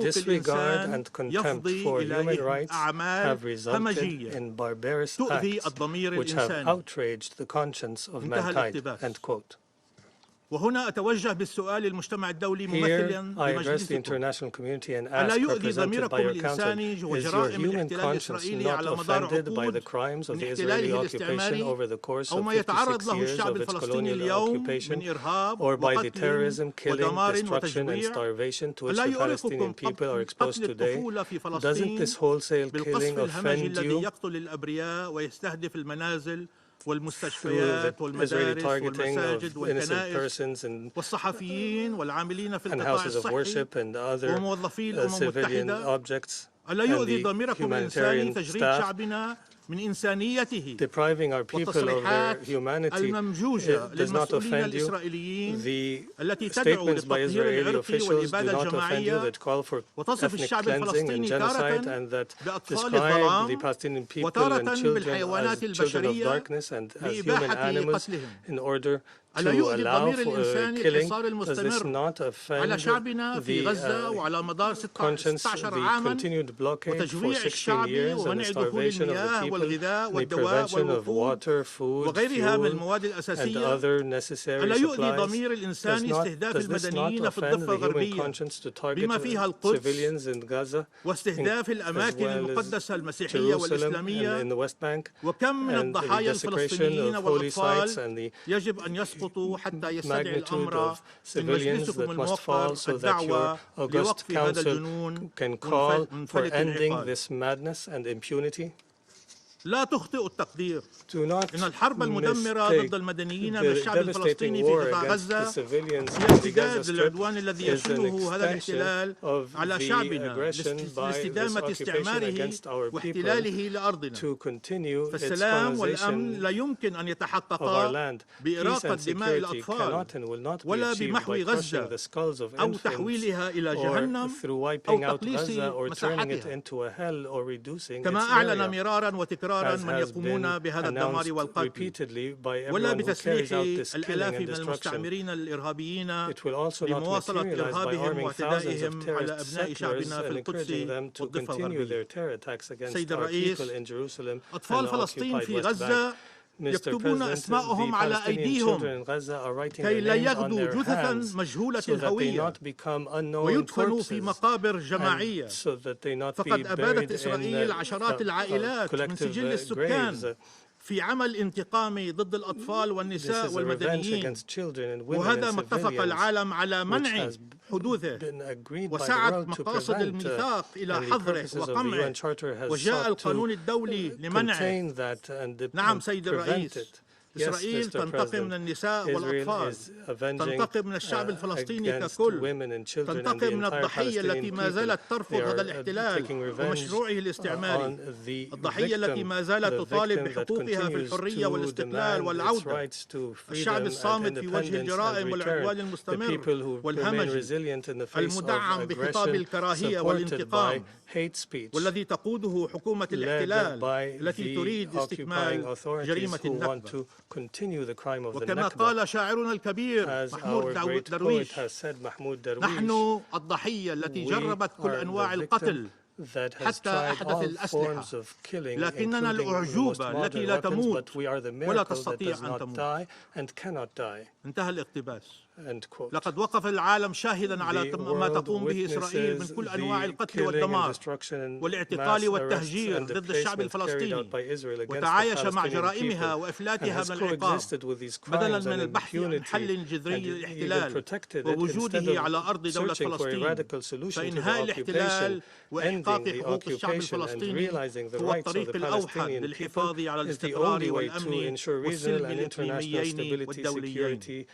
[SPEAKER 6] disregard and contempt for human rights have resulted in barbarous acts which have outraged the conscience of mankind, end quote. Here I address the international community and ask, represented by your council, is your human conscience not offended by the crimes of the Israeli occupation over the course of 56 years of its colonial occupation, or by the terrorism, killing, destruction, and starvation to which the Palestinian people are exposed today? Doesn't this wholesale killing offend you? Through the Israeli targeting of innocent persons and houses of worship and other civilian objects, and the humanitarian staff, depriving our people of their humanity, does not offend you. The statements by Israeli officials do not offend you that call for ethnic cleansing and genocide, and that describe the Palestinian people and children as children of darkness and as human animals in order to allow for killing. Does this not offend the conscience, the continued blockade for 16 years and the starvation of the people, the prevention of water, food, fuel, and other necessary supplies? Does this not offend the human conscience to target civilians in Gaza, as well as Jerusalem and in the West Bank, and the desecration of holy sites and the magnitude of civilians that must fall, so that your august council can call for ending this madness and impunity? Do not mistake the devastating war against the civilians in the Gaza Strip is an extension of the aggression by this occupation against our people to continue its colonization of our land. Peace and security cannot and will not be achieved by crushing the skulls of infants, or through wiping out Gaza, or turning it into a hell, or reducing its area, as has been announced repeatedly by everyone who carries out this killing and destruction. It will also not materialize by arming thousands of terrorist settlers and encouraging them to continue their terror attacks against our people in Jerusalem and the occupied West Bank. Mr. President, the Palestinian children in Gaza are writing their names on their hands so that they not become unknown corpses, and so that they not be buried in collective graves.
[SPEAKER 5] في عمل انتقامي ضد الأطفال والنساء والمدنيين، وهذا ما اتفق العالم على منع حدوثه، وسعت مقاصد الميثاق إلى حظره وقمعه، وجاء القانون الدولي لمنعه. نعم سيد الرئيس، إسرائيل تنتقم من النساء والأطفال، تنتقم من الشعب الفلسطيني ككل، تنتقم من الضحية التي ما زالت ترفض هذا الاحتلال ومشروعه الاستعماري، الضحية التي ما زالت تطالب بحقوقها في الحرية والاستقلال والعودة، الشعب الصامت في وجه الجرائم والعدوان المستمر والهمج المدعم بخطاب الكراهية والانتقام، والذي تقوده حكومة الاحتلال التي تريد استكمال جريمة النكبة. وكما قال شاعرنا الكبير محمود درويش، نحن الضحية التي جربت كل أنواع القتل حتى أحدث الأسلحة، لكننا الأعجوبة التي لا تموت ولا تستطيع أن تموت. انتهى الاقتباس.
[SPEAKER 6] End quote.
[SPEAKER 5] لقد وقف العالم شاهدا على ما تقوم به إسرائيل من كل أنواع القتل والدمار والاعتقال والتهجير ضد الشعب الفلسطيني، وتعايش مع جرائمها وإفلاتها من العقاب بدلا من البحث عن حل جذري للاحتلال ووجوده على أرض دولة فلسطين. فإنهاء الاحتلال وإحقاق حقوق الشعب الفلسطيني هو الطريق الأوحد للحفاظ على الاستقرار والأمن والسلم الإقليميين والدوليين.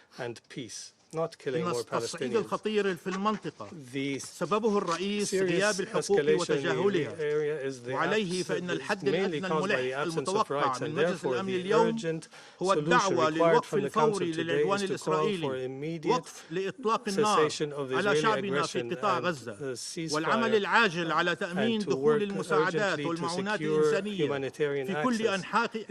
[SPEAKER 6] Not killing more
[SPEAKER 5] التصعيد الخطير في المنطقة سببه الرئيس غياب الحقوق
[SPEAKER 6] escalation
[SPEAKER 5] وتجاهلها،
[SPEAKER 6] in the area is the
[SPEAKER 5] وعليه فإن الحد الأدنى الملح المتوقع من مجلس
[SPEAKER 6] therefore
[SPEAKER 5] الأمن
[SPEAKER 6] the
[SPEAKER 5] اليوم
[SPEAKER 6] urgent
[SPEAKER 5] هو الدعوة
[SPEAKER 6] solution
[SPEAKER 5] للوقف
[SPEAKER 6] required from the
[SPEAKER 5] الفوري
[SPEAKER 6] Council
[SPEAKER 5] للعدوان
[SPEAKER 6] today is to call
[SPEAKER 5] الإسرائيلي،
[SPEAKER 6] for immediate
[SPEAKER 5] وقف لإطلاق النار
[SPEAKER 6] cessation of the
[SPEAKER 5] على
[SPEAKER 6] Israeli
[SPEAKER 5] شعبنا في
[SPEAKER 6] aggression
[SPEAKER 5] قطاع
[SPEAKER 6] and
[SPEAKER 5] غزة،
[SPEAKER 6] ceasefire
[SPEAKER 5] والعمل العاجل على تأمين
[SPEAKER 6] and to
[SPEAKER 5] دخول
[SPEAKER 6] work
[SPEAKER 5] المساعدات
[SPEAKER 6] urgently to
[SPEAKER 5] والمعونات
[SPEAKER 6] secure
[SPEAKER 5] الإنسانية
[SPEAKER 6] humanitarian
[SPEAKER 5] في كل
[SPEAKER 6] access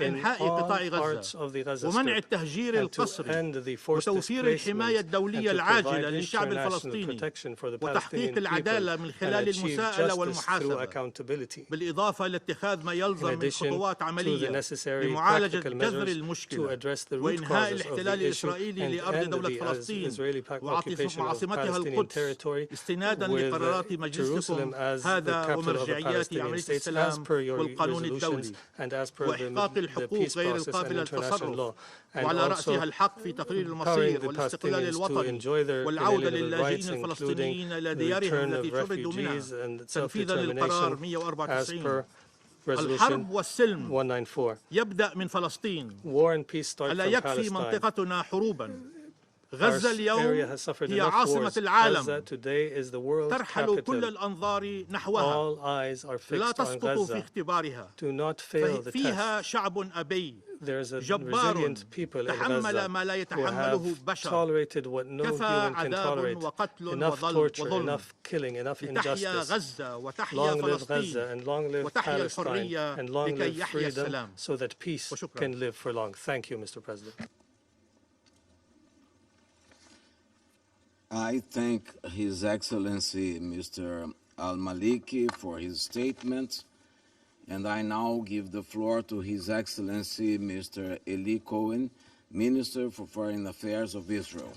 [SPEAKER 5] أنحاء
[SPEAKER 6] in all
[SPEAKER 5] قطاع
[SPEAKER 6] parts
[SPEAKER 5] غزة،
[SPEAKER 6] of the Gaza
[SPEAKER 5] ومنع
[SPEAKER 6] Strip
[SPEAKER 5] التهجير
[SPEAKER 6] and to
[SPEAKER 5] القسري
[SPEAKER 6] end the forced
[SPEAKER 5] وتوفير الحماية
[SPEAKER 6] displacement
[SPEAKER 5] الدولية
[SPEAKER 6] and to
[SPEAKER 5] العاجلة
[SPEAKER 6] provide
[SPEAKER 5] للشعب
[SPEAKER 6] international
[SPEAKER 5] الفلسطيني
[SPEAKER 6] protection for the
[SPEAKER 5] وتحقيق
[SPEAKER 6] Palestinian
[SPEAKER 5] العدالة
[SPEAKER 6] people
[SPEAKER 5] من
[SPEAKER 6] and
[SPEAKER 5] خلال
[SPEAKER 6] achieve
[SPEAKER 5] المساءلة
[SPEAKER 6] justice through
[SPEAKER 5] والمحاسبة،
[SPEAKER 6] accountability.
[SPEAKER 5] بالإضافة إلى اتخاذ ما يلزم من خطوات عملية لمعالجة جذر المشكلة وإنهاء الاحتلال الإسرائيلي لأرض دولة فلسطين وعاصمتها القدس استنادا لقرارات مجلسكم هذا ومرجعيات عملية السلام والقانون الدولي وإحقاق الحقوق غير القابلة للتصرف، وعلى رأسها الحق في تقرير المصير والاستقلال الوطني والعودة للاجئين الفلسطينيين إلى ديارهم التي شردوا منها تنفيذا للقرار 194. الحرب والسلم يبدأ من فلسطين، ألا يكفي منطقتنا حروبا. غزة اليوم هي عاصمة العالم، ترحل كل الأنظار نحوها، لا تسقط في اختبارها، فيها شعب أبي جبار تحمل ما لا يتحمله بشر، كفى عذاب وقتل وظلم، لتحيا غزة وتحيا فلسطين وتحيا الحرية لكي يحيا السلام. وشكرا.
[SPEAKER 6] Thank you, Mr. President.
[SPEAKER 1] I thank His Excellency Mr. Al-Maliki for his statement, and I now give the floor to His Excellency Mr. Eli Cohen, Minister for Foreign Affairs of Israel.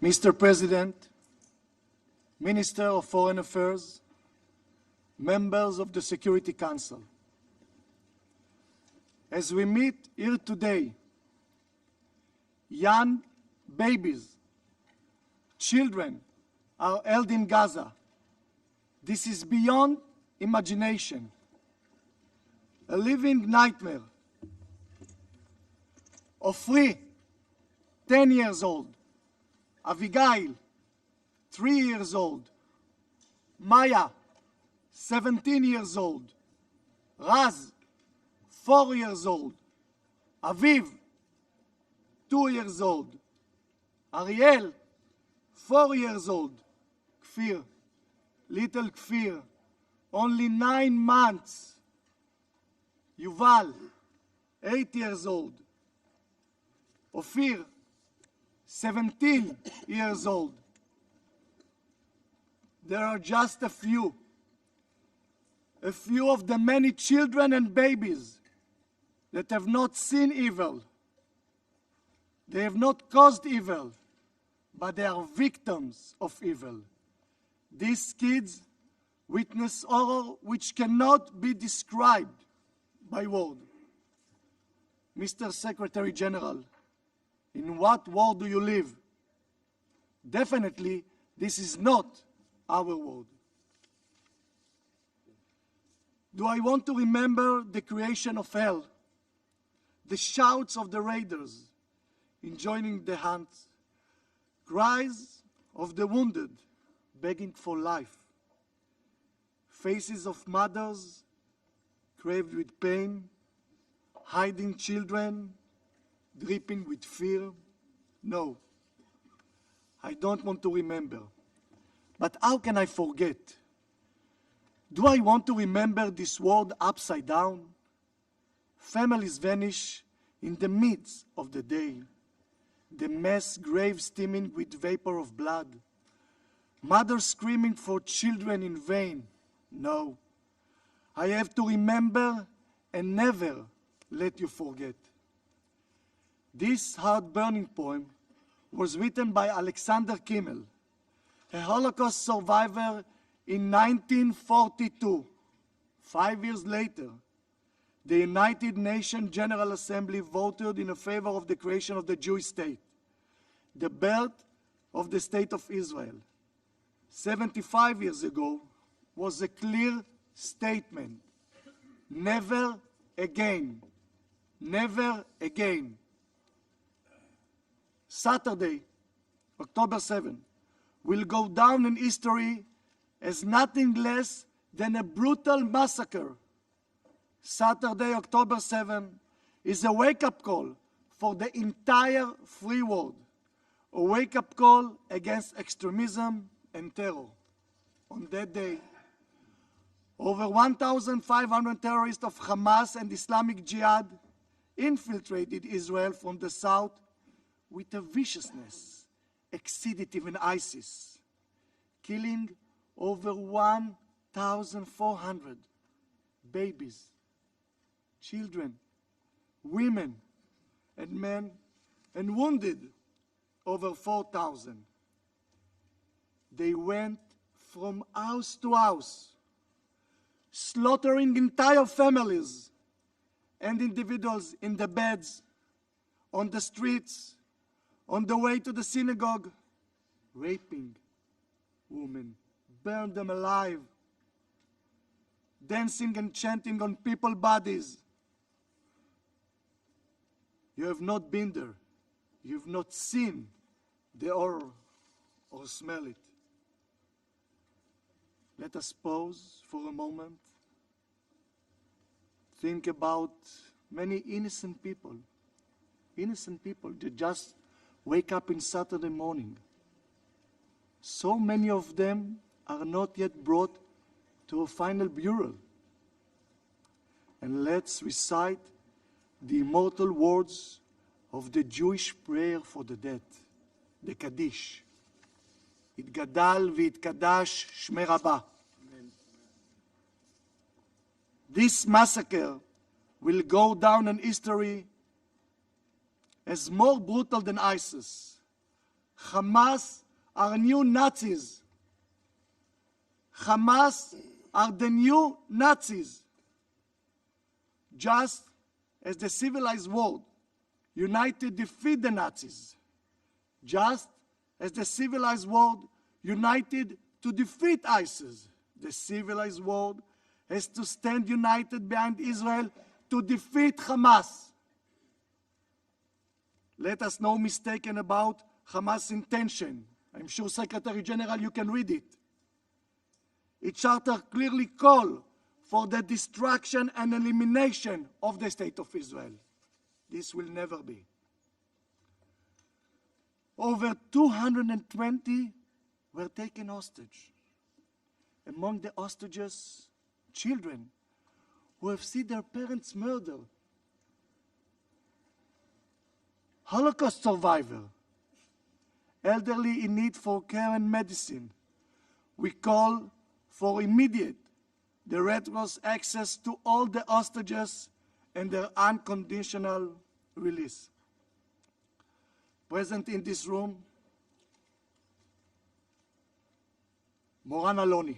[SPEAKER 7] Mr. President, Minister of Foreign Affairs, members of the Security Council, as we meet here today, young babies, children are held in Gaza. This is beyond imagination, a living nightmare. Ofri, 10 years old, Avigail, 3 years old, Maya, 17 years old, Raz, 4 years old, Aviv, 2 years old, Ariel, 4 years old, Kfir, little Kfir, only 9 months, Yuval, 8 years old, Ofir, 17 years old. There are just a few of the many children and babies that have not seen evil. They have not caused evil, but they are victims of evil. These kids witness horror which cannot be described by words. Mr. Secretary General, in what world do you live? Definitely, this is not our world. Do I want to remember the creation of hell, the shouts of the raiders enjoying the hunt, cries of the wounded begging for life, faces of mothers craved with pain, hiding children, dripping with fear? No, I don't want to remember. But how can I forget? Do I want to remember this world upside down? Families vanish in the midst of the day. The mass grave steaming with vapor of blood. Mothers screaming for children in vain. No, I have to remember and never let you forget. This heart-burning poem was written by Alexander Kimmel, a Holocaust survivor in 1942. 5 years later, the United Nations General Assembly voted in favor of the creation of the Jewish state, the birth of the State of Israel. 75 years ago was a clear statement: never again, never again. Saturday, October 7, will go down in history as nothing less than a brutal massacre. Saturday, October 7, is a wake-up call for the entire free world, a wake-up call against extremism and terror. On that day, over 1,500 terrorists of Hamas and Islamic Jihad infiltrated Israel from the south with a viciousness exceeded even ISIS, killing over 1,400 babies, children, women, and men, and wounded over 4,000. They went from house to house, slaughtering entire families and individuals in the beds, on the streets, on the way to the synagogue, raping women, burned them alive, dancing and chanting on people's bodies. You have not been there. You have not seen the horror or smell it. Let us pause for a moment. Think about many innocent people that just wake up in Saturday morning. So many of them are not yet brought to a final burial. And let's recite the immortal words of the Jewish prayer for the dead, the Kaddish. Itgadal v'yitkadash shmei rabbah. This massacre will go down in history as more brutal than ISIS. Hamas are new Nazis. Hamas are the new Nazis. Just as the civilized world united to defeat the Nazis, just as the civilized world united to defeat ISIS, the civilized world has to stand united behind Israel to defeat Hamas. Let us not be mistaken about Hamas' intention. I'm sure, Secretary General, you can read it. Its charter clearly calls for the destruction and elimination of the State of Israel. This will never be. Over 220 were taken hostage. Among the hostages, children who have seen their parents murdered. Holocaust survivor, elderly in need for care and medicine. We call for immediate, the Red Cross access to all the hostages and their unconditional release. Present in this room, Moran Aloni.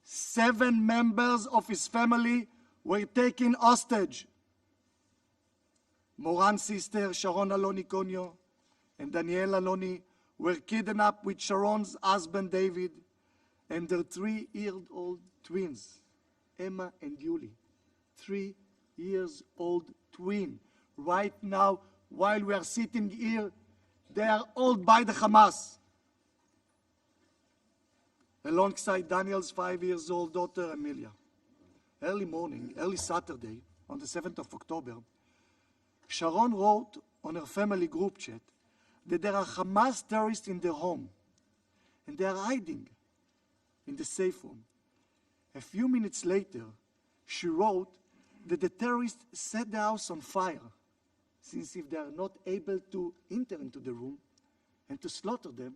[SPEAKER 7] 7 members of his family were taken hostage. Moran's sister, Sharon Aloni Konyo, and Danielle Aloni were kidnapped with Sharon's husband, David, and their 3-year-old twins, Emma and Yuli. 3-year-old twin. Right now, while we are sitting here, they are held by the Hamas. Alongside Daniel's 5-year-old daughter, Amelia. Early morning, early Saturday, on the 7th of October, Sharon wrote on her family group chat that there are Hamas terrorists in their home, and they are hiding in the safe room. A few minutes later, she wrote that the terrorists set the house on fire, since if they are not able to enter into the room and to slaughter them,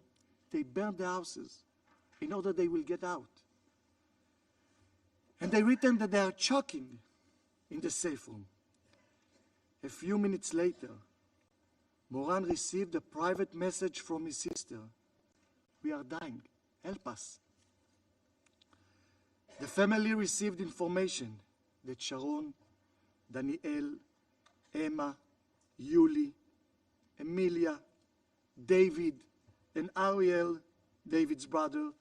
[SPEAKER 7] they burn the houses in order they will get out. And they written that they are choking in the safe room. A few minutes later, Moran received a private message from his sister. We are dying. Help us. The family received information that Sharon, Daniel, Emma, Yuli, Emilia, David, and Ariel, David's brother,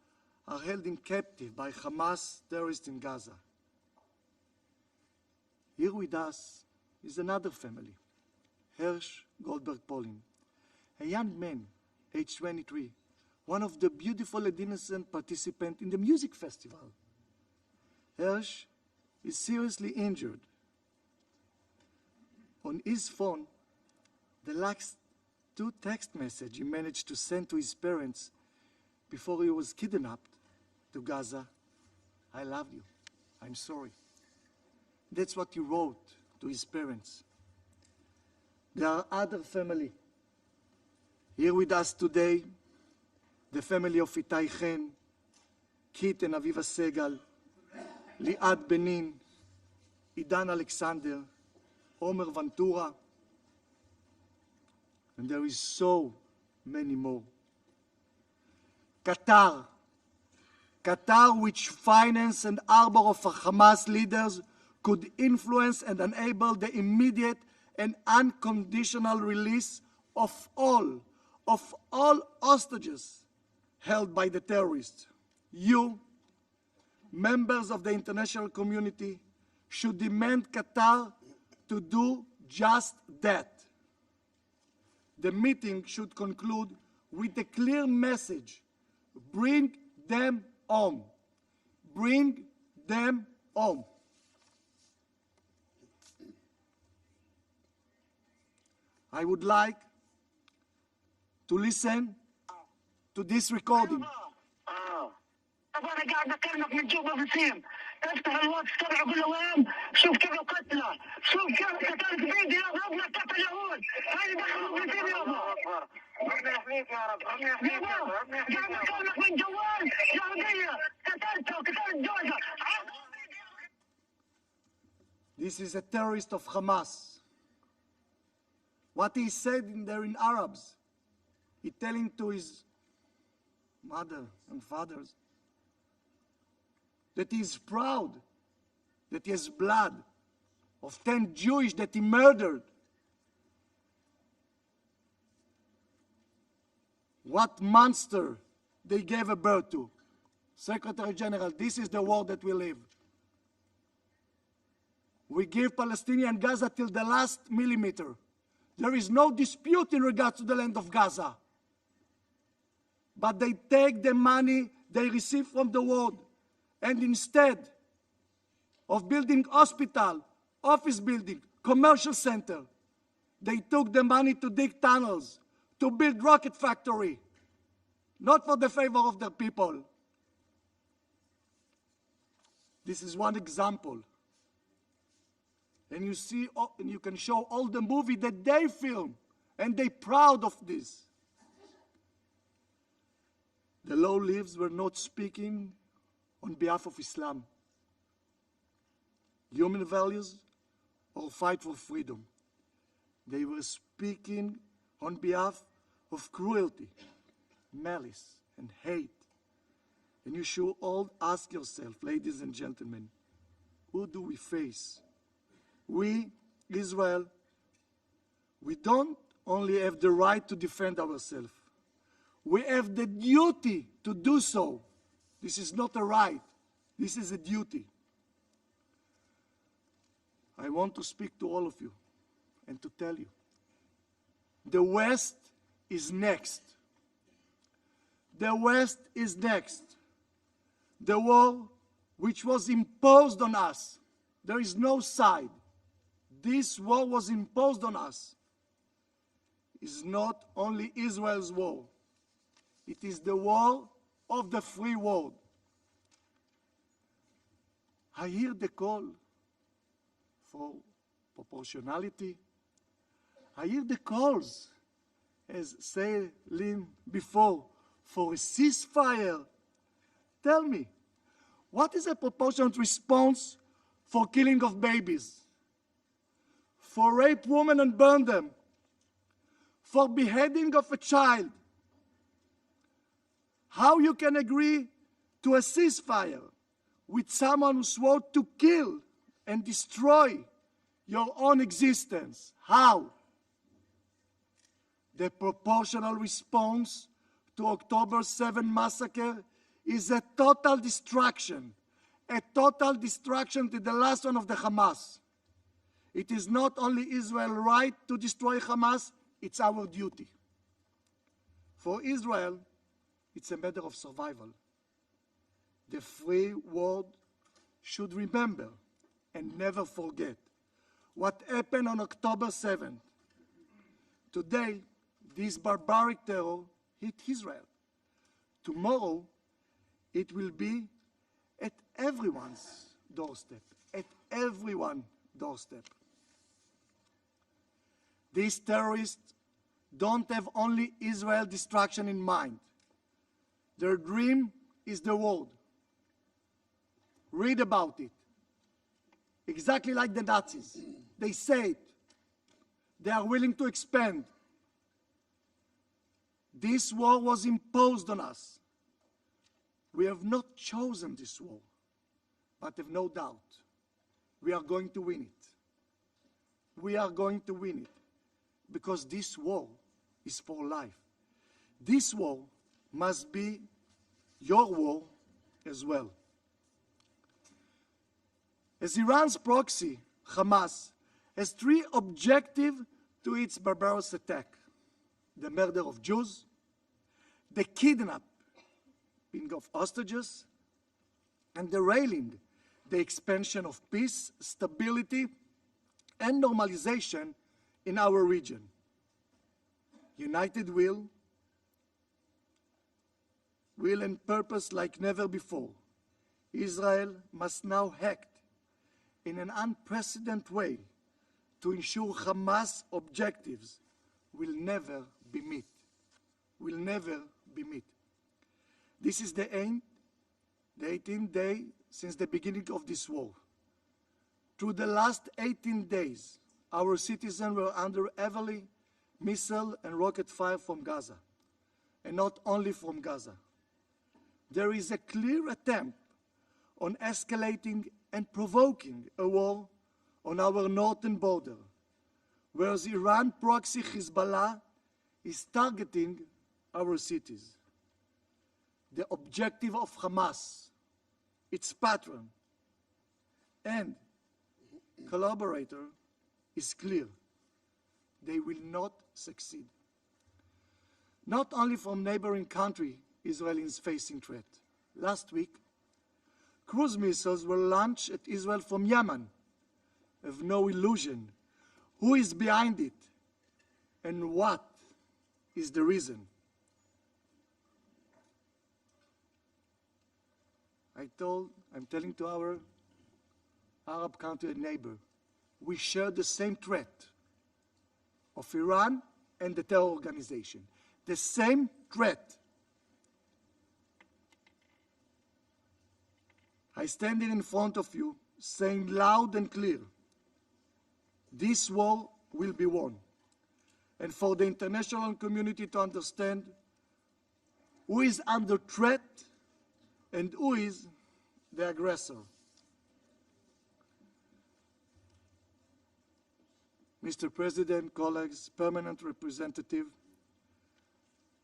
[SPEAKER 7] are held in captive by Hamas terrorists in Gaza. Here with us is another family, Hersh Goldberg Polin, a young man, age 23, one of the beautiful and innocent participants in the music festival. Hersh is seriously injured. On his phone, the last 2 text messages he managed to send to his parents before he was kidnapped to Gaza. I love you. I'm sorry. That's what he wrote to his parents. There are other family here with us today, the family of Itai Chen, Kit and Aviva Segal, Liad Benin, Idan Alexander, Omer Ventura, and there is so many more. Qatar, which financed and harbor of Hamas leaders, could influence and enable the immediate and unconditional release of all hostages held by the terrorists. You, members of the international community, should demand Qatar to do just that. The meeting should conclude with a clear message: bring them home. Bring them home. I would like to listen to this recording.
[SPEAKER 8] طب انا قاعد اكلمك من جوا بسيم، افتح الواتس تبعه قول له وين، شوف كيف القتلى، شوف كيف قتلت بيدي يابا، ابنك قتل يهود، هاي دخلوا بسيم يابا. ربنا يحميك يا رب، ربنا يحميك يا رب، ربنا يحميك. قاعد اكلمك من جوال يهودية، قتلته وقتلت جوزها.
[SPEAKER 7] This is a terrorist of Hamas. What he said in there in Arabs, he telling to his mother and fathers that he is proud that he has blood of 10 Jewish that he murdered. What monster they gave a birth to. Secretary General, this is the world that we live. We give Palestinian Gaza till the last millimeter. There is no dispute in regards to the land of Gaza. But they take the money they receive from the world, and instead of building hospital, office building, commercial center, they took the money to dig tunnels, to build rocket factory, not for the favor of the people. This is one example. And you see, and you can show all the movie that they film, and they're proud of this. The low lives were not speaking on behalf of Islam, human values, or fight for freedom. They were speaking on behalf of cruelty, malice, and hate. And you should all ask yourself, ladies and gentlemen, who do we face? We, Israel, we don't only have the right to defend ourselves. We have the duty to do so. This is not a right. This is a duty. I want to speak to all of you and to tell you, the West is next. The West is next. The war which was imposed on us, there is no side. This war was imposed on us. Is not only Israel's war. It is the war of the free world. I hear the call for proportionality. I hear the calls, as said Lynn before, for a ceasefire. Tell me, what is a proportionate response for killing of babies? for rape women and burn them, for beheading of a child. How you can agree to a ceasefire with someone who swore to kill and destroy your own existence? How? The proportional response to October 7 massacre is a total destruction to the last one of the Hamas. It is not only Israel's right to destroy Hamas, it's our duty. For Israel, it's a matter of survival. The free world should remember and never forget what happened on October 7th. Today, this barbaric terror hit Israel. Tomorrow, it will be at everyone's doorstep, at everyone's doorstep. These terrorists don't have only Israel destruction in mind. Their dream is the world. Read about it. Exactly like the Nazis. They say it. They are willing to expand. This war was imposed on us. We have not chosen this war, but have no doubt we are going to win it. We are going to win it because this war is for life. This war must be your war as well. As Iran's proxy, Hamas, has three objectives to its barbarous attack: the murder of Jews, the kidnapping of hostages, and derailing the expansion of peace, stability, and normalization in our region. United will and purpose like never before. Israel must now act in an unprecedented way to ensure Hamas objectives will never be met. Will never be met. This is the end, the 18th day since the beginning of this war. Through the last 18 days, our citizens were under heavily missile and rocket fire from Gaza, and not only from Gaza. There is a clear attempt on escalating and provoking a war on our northern border, whereas Iran proxy Hezbollah is targeting our cities. The objective of Hamas, its patron and collaborator is clear. They will not succeed. Not only from neighboring country, Israel is facing threat. Last week, cruise missiles were launched at Israel from Yemen. Have no illusion who is behind it and what is the reason. I'm telling to our Arab country and neighbor, we share the same threat of Iran and the terror organization. The same threat. I stand in front of you saying loud and clear, this war will be won. And for the international community to understand who is under threat and who is the aggressor. Mr. President, colleagues, permanent representative,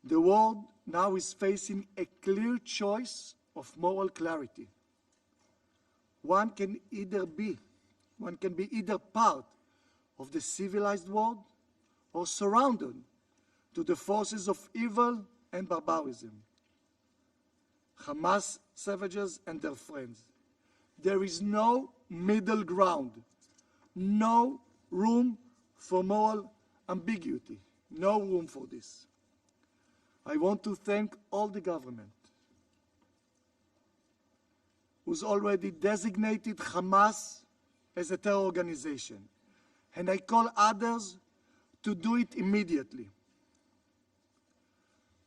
[SPEAKER 7] the world now is facing a clear choice of moral clarity. One can be either part of the civilized world or surrounded to the forces of evil and barbarism. Hamas savages and their friends. There is no middle ground, no room for moral ambiguity, no room for this. I want to thank all the government who's already designated Hamas as a terror organization, and I call others to do it immediately.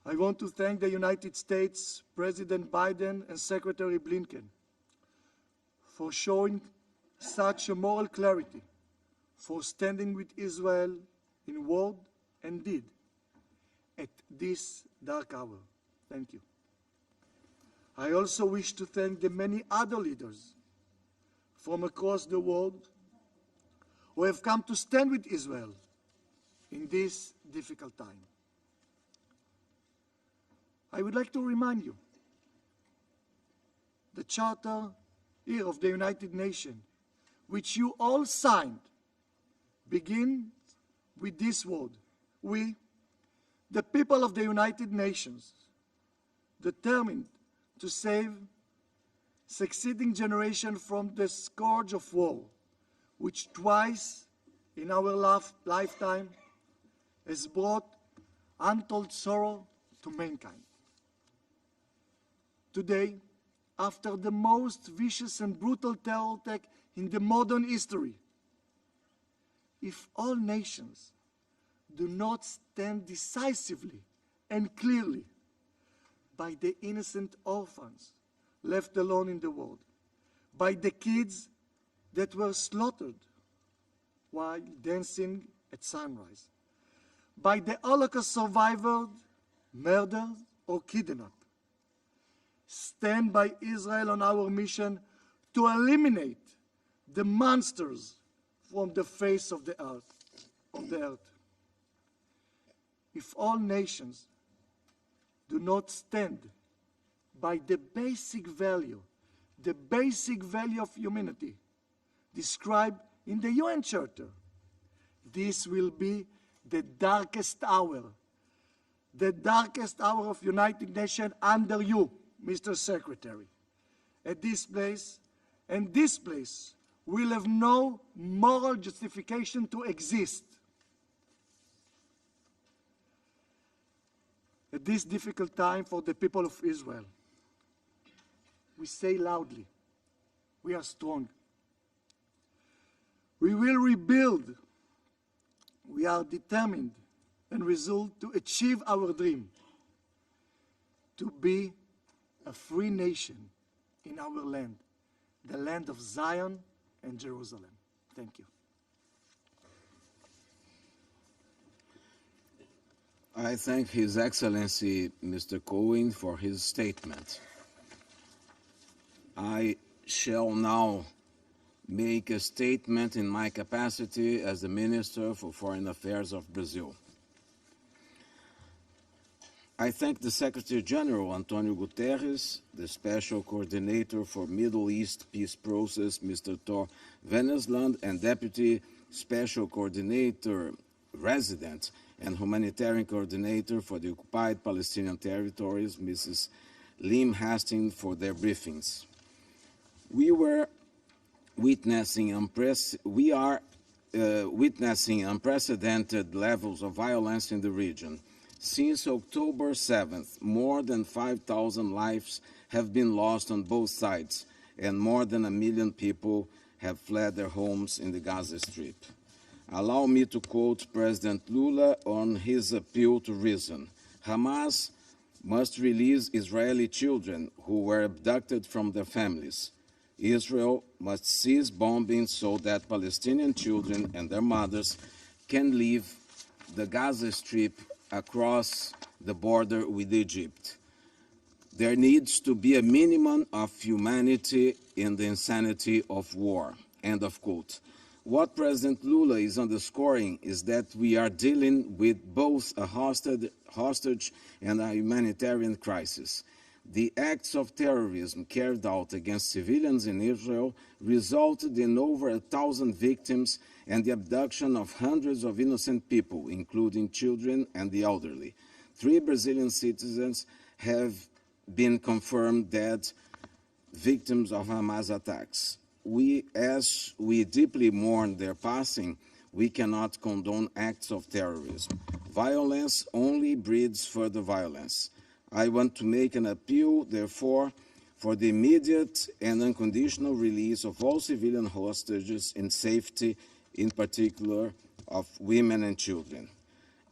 [SPEAKER 7] I want to thank the United States, President Biden and Secretary Blinken for showing such a moral clarity, for standing with Israel in word and deed at this dark hour. Thank you. I also wish to thank the many other leaders from across the world who have come to stand with Israel in this difficult time. I would like to remind you, the Charter here of the United Nations, which you all signed, begins with this word: we, the people of the United Nations, determined to save succeeding generations from the scourge of war, which twice in our lifetime has brought untold sorrow to mankind. Today, after the most vicious and brutal terror attack in the modern history, if all nations do not stand decisively and clearly by the innocent orphans left alone in the world, by the kids that were slaughtered while dancing at sunrise, by the Holocaust survivors murdered or kidnapped, stand by Israel on our mission to eliminate the monsters from the face of the earth. If all nations do not stand by the basic value of humanity described in the UN Charter, this will be the darkest hour of United Nations under you, Mr. Secretary. At this place, will have no moral justification to exist. At this difficult time for the people of Israel, we say loudly, we are strong. We will rebuild. We are determined and resolved to achieve our dream, to be a free nation in our land, the land of Zion and Jerusalem. Thank you.
[SPEAKER 1] I thank His Excellency Mr. Cohen for his statement. I shall now make a statement in my capacity as the Minister for Foreign Affairs of Brazil. I thank the Secretary General, Antonio Guterres, the Special Coordinator for Middle East Peace Process, Mr. Thor Vennesland, and Deputy Special Coordinator Resident and Humanitarian Coordinator for the Occupied Palestinian Territories, Mrs. Lim Hastings, for their briefings. We are witnessing unprecedented levels of violence in the region. Since October 7th, more than 5,000 lives have been lost on both sides, and more than 1 million people have fled their homes in the Gaza Strip. Allow me to quote President Lula on his appeal to reason. Hamas must release Israeli children who were abducted from their families. Israel must cease bombing so that Palestinian children and their mothers can leave the Gaza Strip across the border with Egypt. There needs to be a minimum of humanity in the insanity of war. End of quote. What President Lula is underscoring is that we are dealing with both a hostage and a humanitarian crisis. The acts of terrorism carried out against civilians in Israel resulted in over 1,000 victims and the abduction of hundreds of innocent people, including children and the elderly. 3 Brazilian citizens have been confirmed dead, victims of Hamas attacks. As we deeply mourn their passing, we cannot condone acts of terrorism. Violence only breeds further violence. I want to make an appeal, therefore, for the immediate and unconditional release of all civilian hostages in safety, in particular of women and children.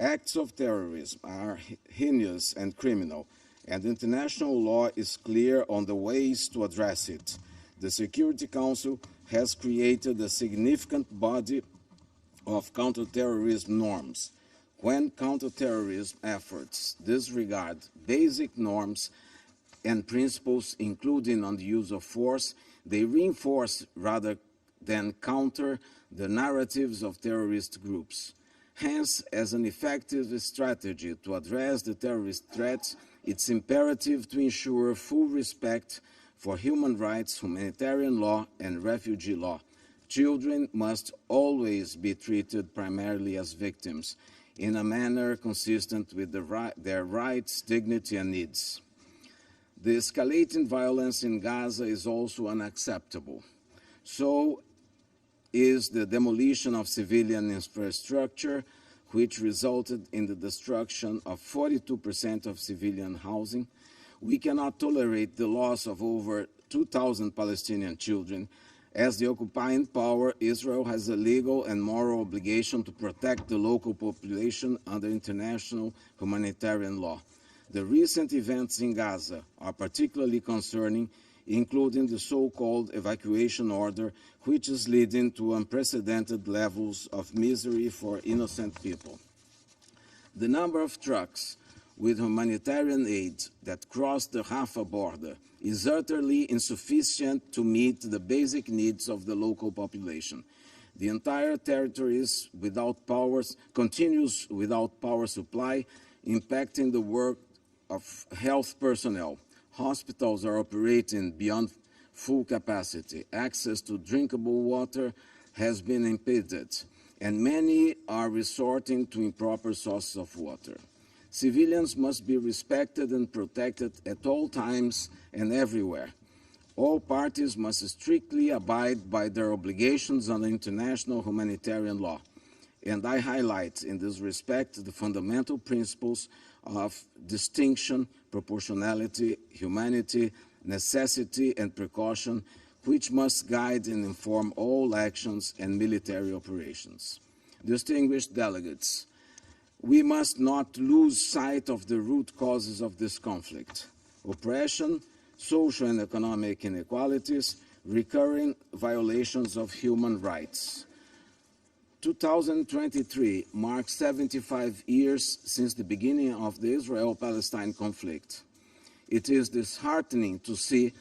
[SPEAKER 1] Acts of terrorism are heinous and criminal, and international law is clear on the ways to address it. The Security Council has created a significant body of counterterrorism norms. When counterterrorism efforts disregard basic norms and principles, including on the use of force, they reinforce rather than counter the narratives of terrorist groups. Hence, as an effective strategy to address the terrorist threats, it's imperative to ensure full respect for human rights, humanitarian law, and refugee law. Children must always be treated primarily as victims in a manner consistent with their rights, dignity, and needs. The escalating violence in Gaza is also unacceptable. So is the demolition of civilian infrastructure, which resulted in the destruction of 42% of civilian housing. We cannot tolerate the loss of over 2,000 Palestinian children. As the occupying power, Israel has a legal and moral obligation to protect the local population under international humanitarian law. The recent events in Gaza are particularly concerning, including the so-called evacuation order, which is leading to unprecedented levels of misery for innocent people. The number of trucks with humanitarian aid that cross the Rafah border is utterly insufficient to meet the basic needs of the local population. The entire territory continues without power supply, impacting the work of health personnel. Hospitals are operating beyond full capacity. Access to drinkable water has been impeded, and many are resorting to improper sources of water. Civilians must be respected and protected at all times and everywhere. All parties must strictly abide by their obligations under international humanitarian law. And I highlight in this respect the fundamental principles of distinction, proportionality, humanity, necessity, and precaution, which must guide and inform all actions and military operations. Distinguished delegates, we must not lose sight of the root causes of this conflict: oppression, social and economic inequalities, recurring violations of human rights. 2023 marks 75 years since the beginning of the Israel-Palestine conflict. It is disheartening to see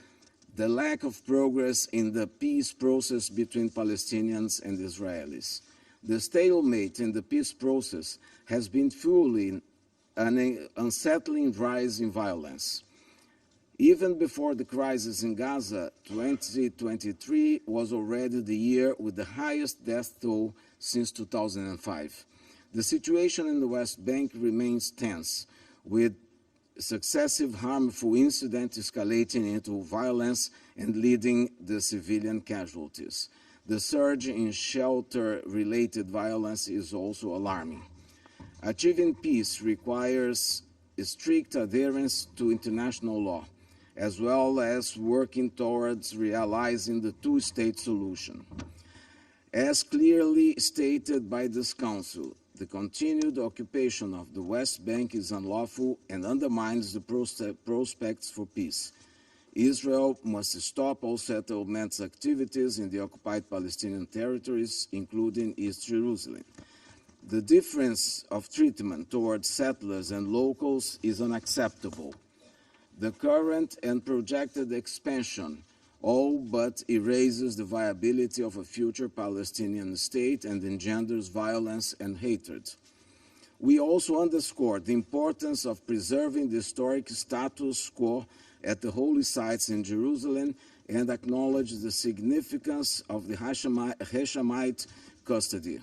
[SPEAKER 1] the lack of progress in the peace process between Palestinians and Israelis. The stalemate in the peace process has been fueling an unsettling rise in violence. Even before the crisis in Gaza, 2023 was already the year with the highest death toll since 2005. The situation in the West Bank remains tense, with successive harmful incidents escalating into violence and leading to civilian casualties. The surge in shelter-related violence is also alarming. Achieving peace requires strict adherence to international law, as well as working towards realizing the two-state solution. As clearly stated by this Council, the continued occupation of the West Bank is unlawful and undermines the prospects for peace. Israel must stop all settlements activities in the occupied Palestinian territories, including East Jerusalem. The difference of treatment towards settlers and locals is unacceptable. The current and projected expansion all but erases the viability of a future Palestinian state and engenders violence and hatred. We also underscore the importance of preserving the historic status quo at the holy sites in Jerusalem and acknowledge the significance of the Hashemite custody.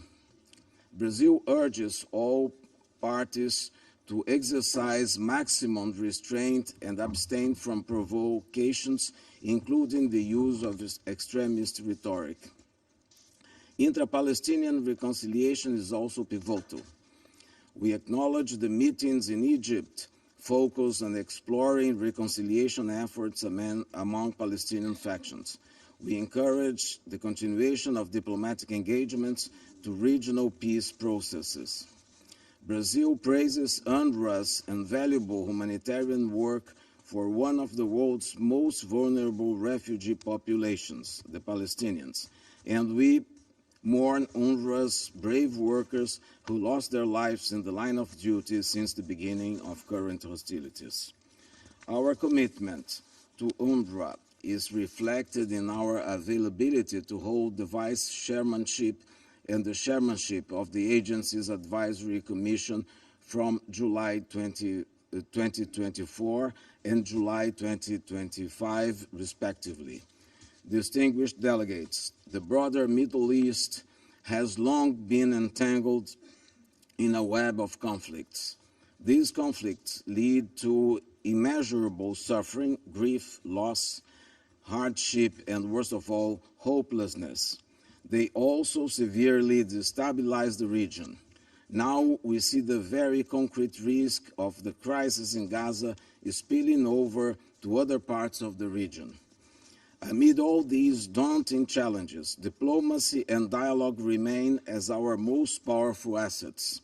[SPEAKER 1] Brazil urges all parties to exercise maximum restraint and abstain from provocations, including the use of extremist rhetoric. Intra-Palestinian reconciliation is also pivotal. We acknowledge the meetings in Egypt focused on exploring reconciliation efforts among Palestinian factions. We encourage the continuation of diplomatic engagements to regional peace processes. Brazil praises UNRWA's invaluable humanitarian work for one of the world's most vulnerable refugee populations, the Palestinians, and we mourn UNRWA's brave workers who lost their lives in the line of duty since the beginning of current hostilities. Our commitment to UNRWA is reflected in our availability to hold the vice chairmanship and the chairmanship of the agency's advisory commission from July 2024 and July 2025, respectively. Distinguished delegates, the broader Middle East has long been entangled in a web of conflicts. These conflicts lead to immeasurable suffering, grief, loss, hardship, and worst of all, hopelessness. They also severely destabilize the region. Now we see the very concrete risk of the crisis in Gaza spilling over to other parts of the region. Amid all these daunting challenges, diplomacy and dialogue remain as our most powerful assets.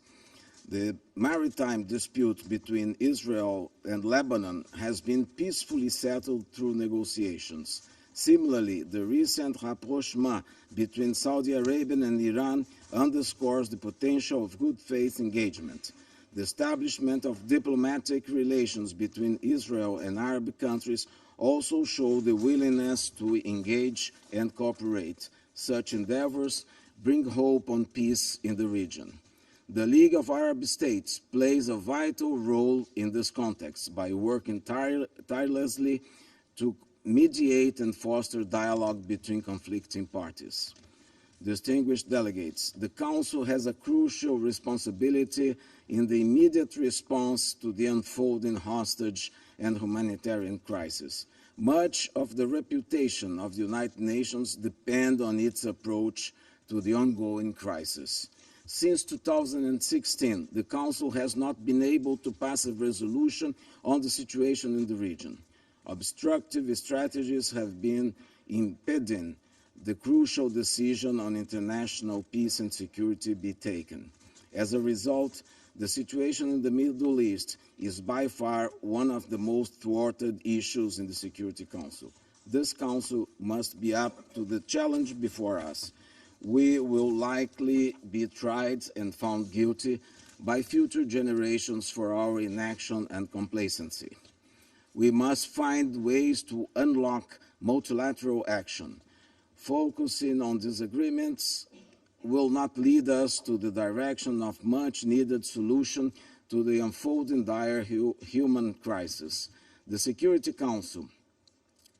[SPEAKER 1] The maritime dispute between Israel and Lebanon has been peacefully settled through negotiations. Similarly, the recent rapprochement between Saudi Arabia and Iran underscores the potential of good faith engagement. The establishment of diplomatic relations between Israel and Arab countries also show the willingness to engage and cooperate. Such endeavors bring hope on peace in the region. The League of Arab States plays a vital role in this context by working tirelessly to mediate and foster dialogue between conflicting parties. Distinguished delegates, the Council has a crucial responsibility in the immediate response to the unfolding hostage and humanitarian crisis. Much of the reputation of the United Nations depends on its approach to the ongoing crisis. Since 2016, the Council has not been able to pass a resolution on the situation in the region. Obstructive strategies have been impeding the crucial decision on international peace and security be taken. As a result, the situation in the Middle East is by far one of the most thwarted issues in the Security Council. This Council must be up to the challenge before us. We will likely be tried and found guilty by future generations for our inaction and complacency. We must find ways to unlock multilateral action. Focusing on disagreements will not lead us to the direction of much-needed solution to the unfolding dire human crisis. The Security Council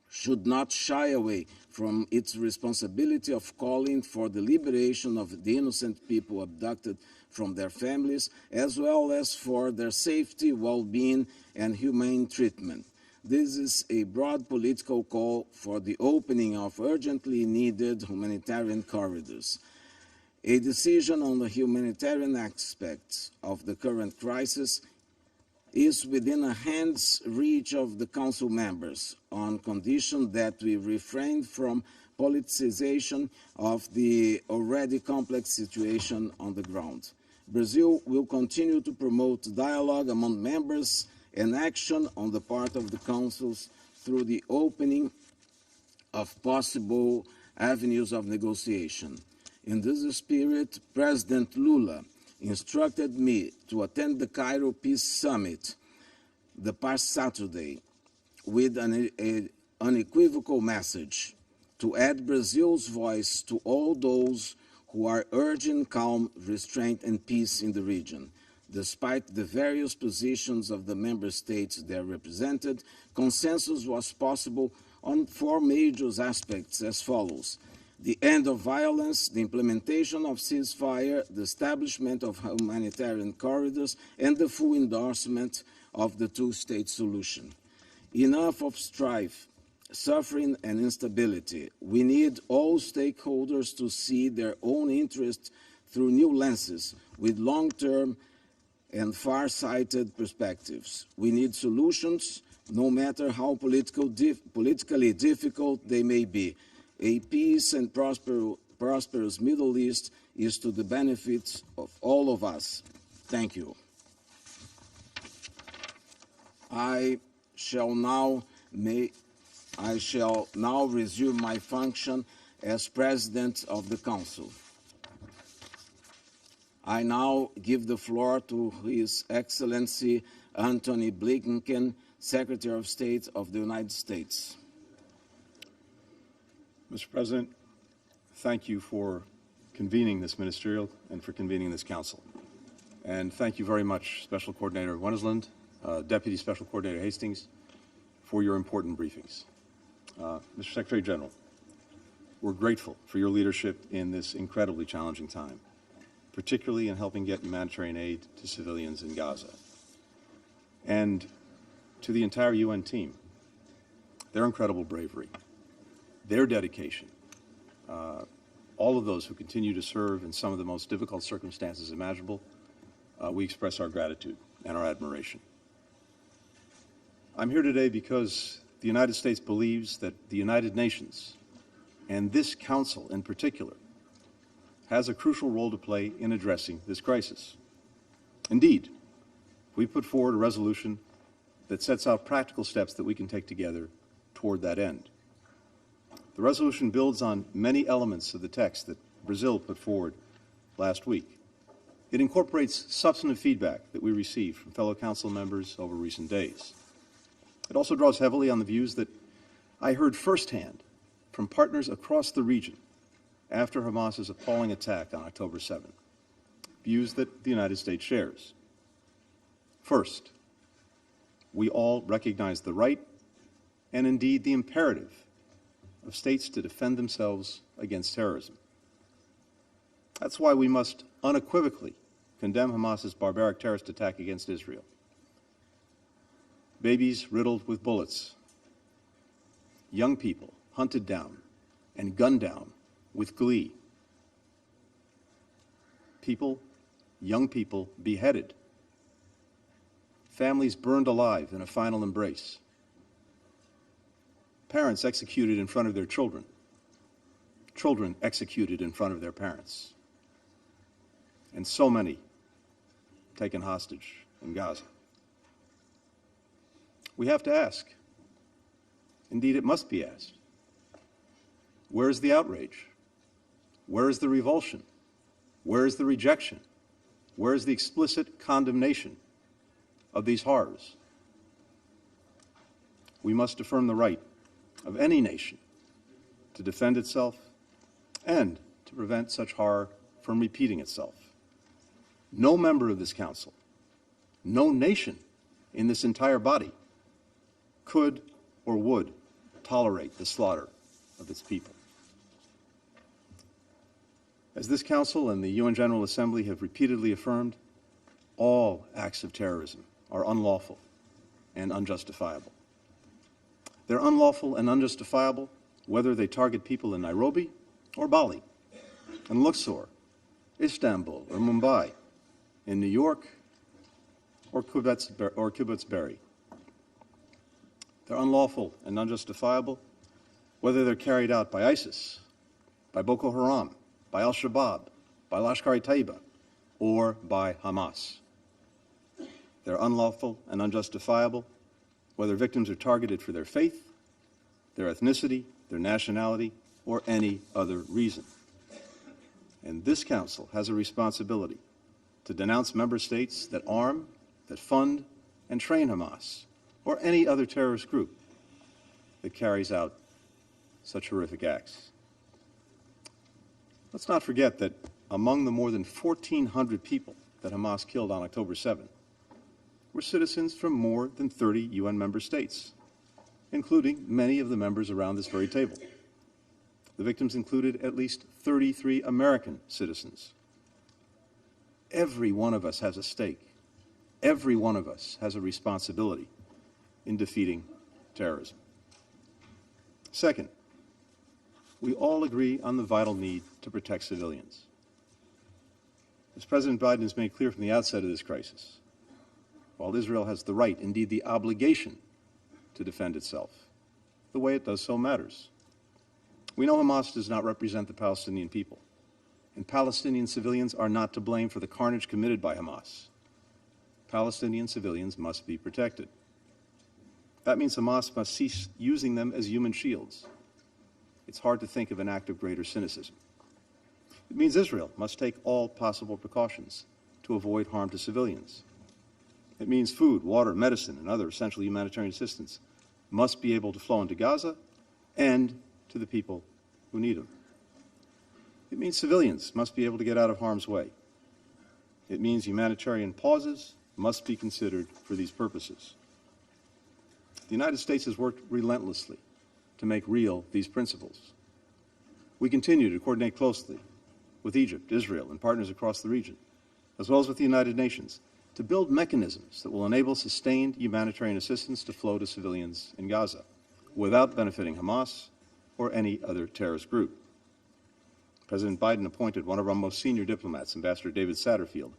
[SPEAKER 1] should not shy away from its responsibility of calling for the liberation of the innocent people abducted from their families, as well as for their safety, well-being, and humane treatment. This is a broad political call for the opening of urgently needed humanitarian corridors. A decision on the humanitarian aspects of the current crisis is within a hand's reach of the Council members, on condition that we refrain from politicization of the already complex situation on the ground. Brazil will continue to promote dialogue among members and action on the part of the Councils through the opening of possible avenues of negotiation. In this spirit, President Lula instructed me to attend the Cairo Peace Summit the past Saturday with an unequivocal message to add Brazil's voice to all those who are urging calm, restraint, and peace in the region. Despite the various positions of the member states there represented, consensus was possible on four major aspects as follows: the end of violence, the implementation of ceasefire, the establishment of humanitarian corridors, and the full endorsement of the two-state solution. Enough of strife, suffering, and instability. We need all stakeholders to see their own interests through new lenses with long-term and far-sighted perspectives. We need solutions, no matter how politically difficult they may be. A peace and prosperous Middle East is to the benefit of all of us. Thank you. I shall now resume my function as President of the Council. I now give the floor to His Excellency Antony Blinken, Secretary of State of the United States.
[SPEAKER 9] Mr. President, thank you for convening this ministerial and for convening this council. And thank you very much, Special Coordinator Wennesland, Deputy Special Coordinator Hastings, for your important briefings. Mr. Secretary General, we're grateful for your leadership in this incredibly challenging time, particularly in helping get humanitarian aid to civilians in Gaza. And to the entire UN team, their incredible bravery, their dedication, all of those who continue to serve in some of the most difficult circumstances imaginable, we express our gratitude and our admiration. I'm here today because the United States believes that the United Nations, and this Council in particular, has a crucial role to play in addressing this crisis. Indeed, we put forward a resolution that sets out practical steps that we can take together toward that end. The resolution builds on many elements of the text that Brazil put forward last week. It incorporates substantive feedback that we received from fellow Council members over recent days. It also draws heavily on the views that I heard firsthand from partners across the region after Hamas's appalling attack on October 7th, views that the United States shares. First, we all recognize the right and indeed the imperative of states to defend themselves against terrorism. That's why we must unequivocally condemn Hamas's barbaric terrorist attack against Israel. Babies riddled with bullets, young people hunted down and gunned down with glee, young people beheaded, families burned alive in a final embrace, parents executed in front of their children, children executed in front of their parents, and so many taken hostage in Gaza. We have to ask, indeed it must be asked, where is the outrage? Where is the revulsion? Where is the rejection? Where is the explicit condemnation of these horrors? We must affirm the right of any nation to defend itself and to prevent such horror from repeating itself. No member of this Council, no nation in this entire body could or would tolerate the slaughter of its people. As this Council and the UN General Assembly have repeatedly affirmed, all acts of terrorism are unlawful and unjustifiable. They're unlawful and unjustifiable whether they target people in Nairobi or Bali, in Luxor, Istanbul, or Mumbai, in New York or Kibbutz Berry. They're unlawful and unjustifiable whether they're carried out by ISIS, by Boko Haram, by Al-Shabaab, by Lashkar-e-Taiba, or by Hamas. They're unlawful and unjustifiable whether victims are targeted for their faith, their ethnicity, their nationality, or any other reason. And this Council has a responsibility to denounce member states that arm, that fund, and train Hamas, or any other terrorist group that carries out such horrific acts. Let's not forget that among the more than 1,400 people that Hamas killed on October 7th were citizens from more than 30 UN member states, including many of the members around this very table. The victims included at least 33 American citizens. Every one of us has a stake. Every one of us has a responsibility in defeating terrorism. Second, we all agree on the vital need to protect civilians. As President Biden has made clear from the outset of this crisis, while Israel has the right, indeed the obligation, to defend itself, the way it does so matters. We know Hamas does not represent the Palestinian people, and Palestinian civilians are not to blame for the carnage committed by Hamas. Palestinian civilians must be protected. That means Hamas must cease using them as human shields. It's hard to think of an act of greater cynicism. It means Israel must take all possible precautions to avoid harm to civilians. It means food, water, medicine, and other essential humanitarian assistance must be able to flow into Gaza and to the people who need them. It means civilians must be able to get out of harm's way. It means humanitarian pauses must be considered for these purposes. The United States has worked relentlessly to make real these principles. We continue to coordinate closely with Egypt, Israel, and partners across the region, as well as with the United Nations, to build mechanisms that will enable sustained humanitarian assistance to flow to civilians in Gaza without benefiting Hamas or any other terrorist group. President Biden appointed one of our most senior diplomats, Ambassador David Satterfield,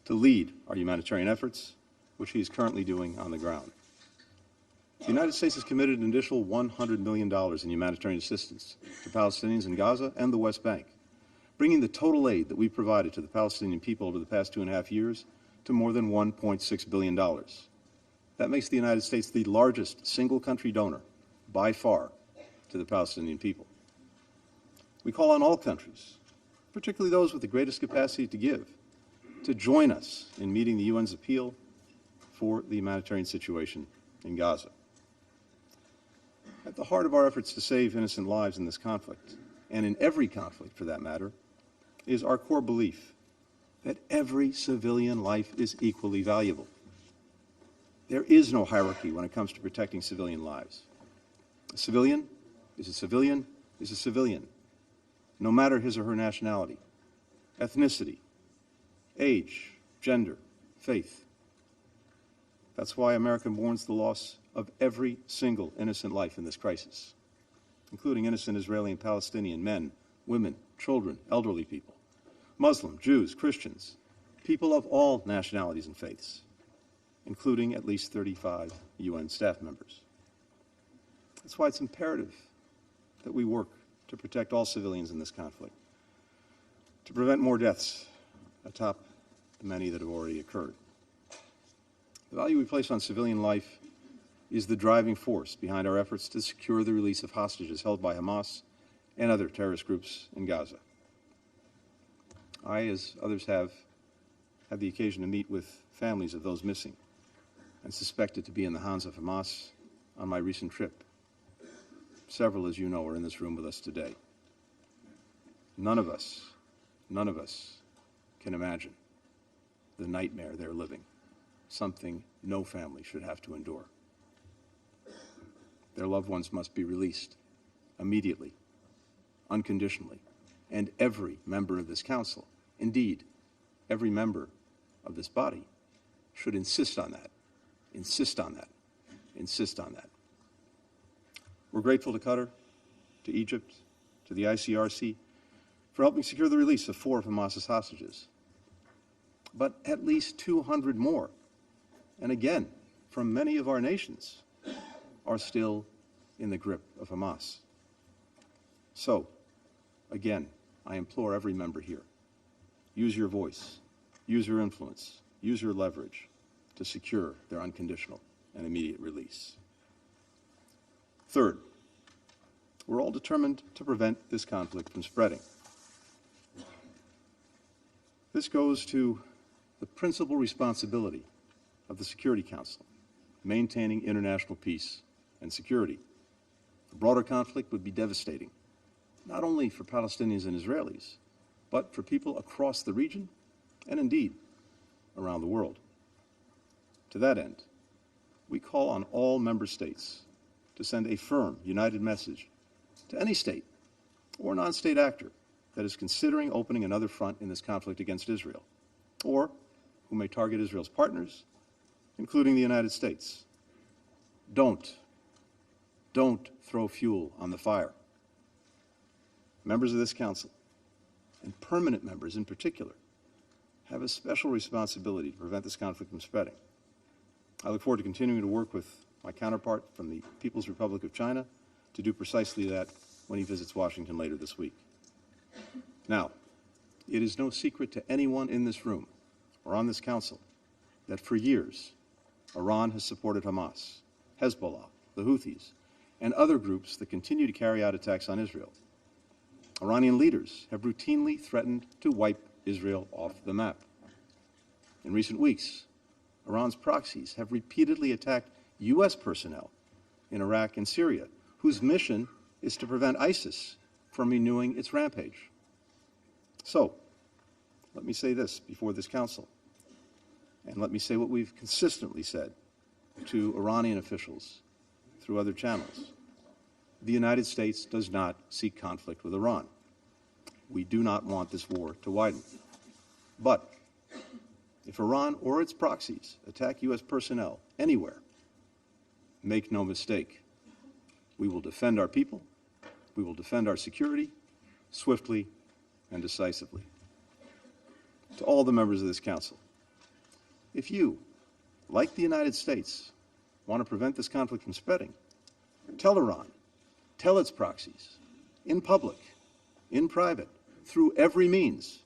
[SPEAKER 9] to lead our humanitarian efforts, which he is currently doing on the ground. The United States has committed an additional $100 million in humanitarian assistance to Palestinians in Gaza and the West Bank, bringing the total aid that we've provided to the Palestinian people over the past 2.5 years to more than $1.6 billion. That makes the United States the largest single-country donor, by far, to the Palestinian people. We call on all countries, particularly those with the greatest capacity to give, to join us in meeting the UN's appeal for the humanitarian situation in Gaza. At the heart of our efforts to save innocent lives in this conflict, and in every conflict for that matter, is our core belief that every civilian life is equally valuable. There is no hierarchy when it comes to protecting civilian lives. A civilian is a civilian is a civilian, no matter his or her nationality, ethnicity, age, gender, faith. That's why America mourns the loss of every single innocent life in this crisis, including innocent Israeli and Palestinian men, women, children, elderly people, Muslim, Jews, Christians, people of all nationalities and faiths, including at least 35 UN staff members. That's why it's imperative that we work to protect all civilians in this conflict, to prevent more deaths atop the many that have already occurred. The value we place on civilian life is the driving force behind our efforts to secure the release of hostages held by Hamas and other terrorist groups in Gaza. I, as others have, had the occasion to meet with families of those missing and suspected to be in the hands of Hamas on my recent trip. Several, as you know, are in this room with us today. None of us can imagine the nightmare they're living, something no family should have to endure. Their loved ones must be released immediately, unconditionally, and every member of this council, indeed, every member of this body, should insist on that, insist on that, insist on that. We're grateful to Qatar, to Egypt, to the ICRC for helping secure the release of 4 of Hamas's hostages. But at least 200 more, and again, from many of our nations, are still in the grip of Hamas. So, again, I implore every member here, use your voice, use your influence, use your leverage to secure their unconditional and immediate release. Third, we're all determined to prevent this conflict from spreading. This goes to the principal responsibility of the Security Council, maintaining international peace and security. A broader conflict would be devastating, not only for Palestinians and Israelis, but for people across the region and indeed around the world. To that end, we call on all member states to send a firm, united message to any state or non-state actor that is considering opening another front in this conflict against Israel, or who may target Israel's partners, including the United States. Don't throw fuel on the fire. Members of this council, and permanent members in particular, have a special responsibility to prevent this conflict from spreading. I look forward to continuing to work with my counterpart from the People's Republic of China to do precisely that when he visits Washington later this week. Now, it is no secret to anyone in this room or on this council that for years, Iran has supported Hamas, Hezbollah, the Houthis, and other groups that continue to carry out attacks on Israel. Iranian leaders have routinely threatened to wipe Israel off the map. In recent weeks, Iran's proxies have repeatedly attacked U.S. personnel in Iraq and Syria, whose mission is to prevent ISIS from renewing its rampage. So, let me say this before this Council, and let me say what we've consistently said to Iranian officials through other channels. The United States does not seek conflict with Iran. We do not want this war to widen. But if Iran or its proxies attack U.S. personnel anywhere, make no mistake, we will defend our people, we will defend our security swiftly and decisively. To all the members of this Council, if you, like the United States, want to prevent this conflict from spreading, tell Iran, tell its proxies, in public, in private, through every means,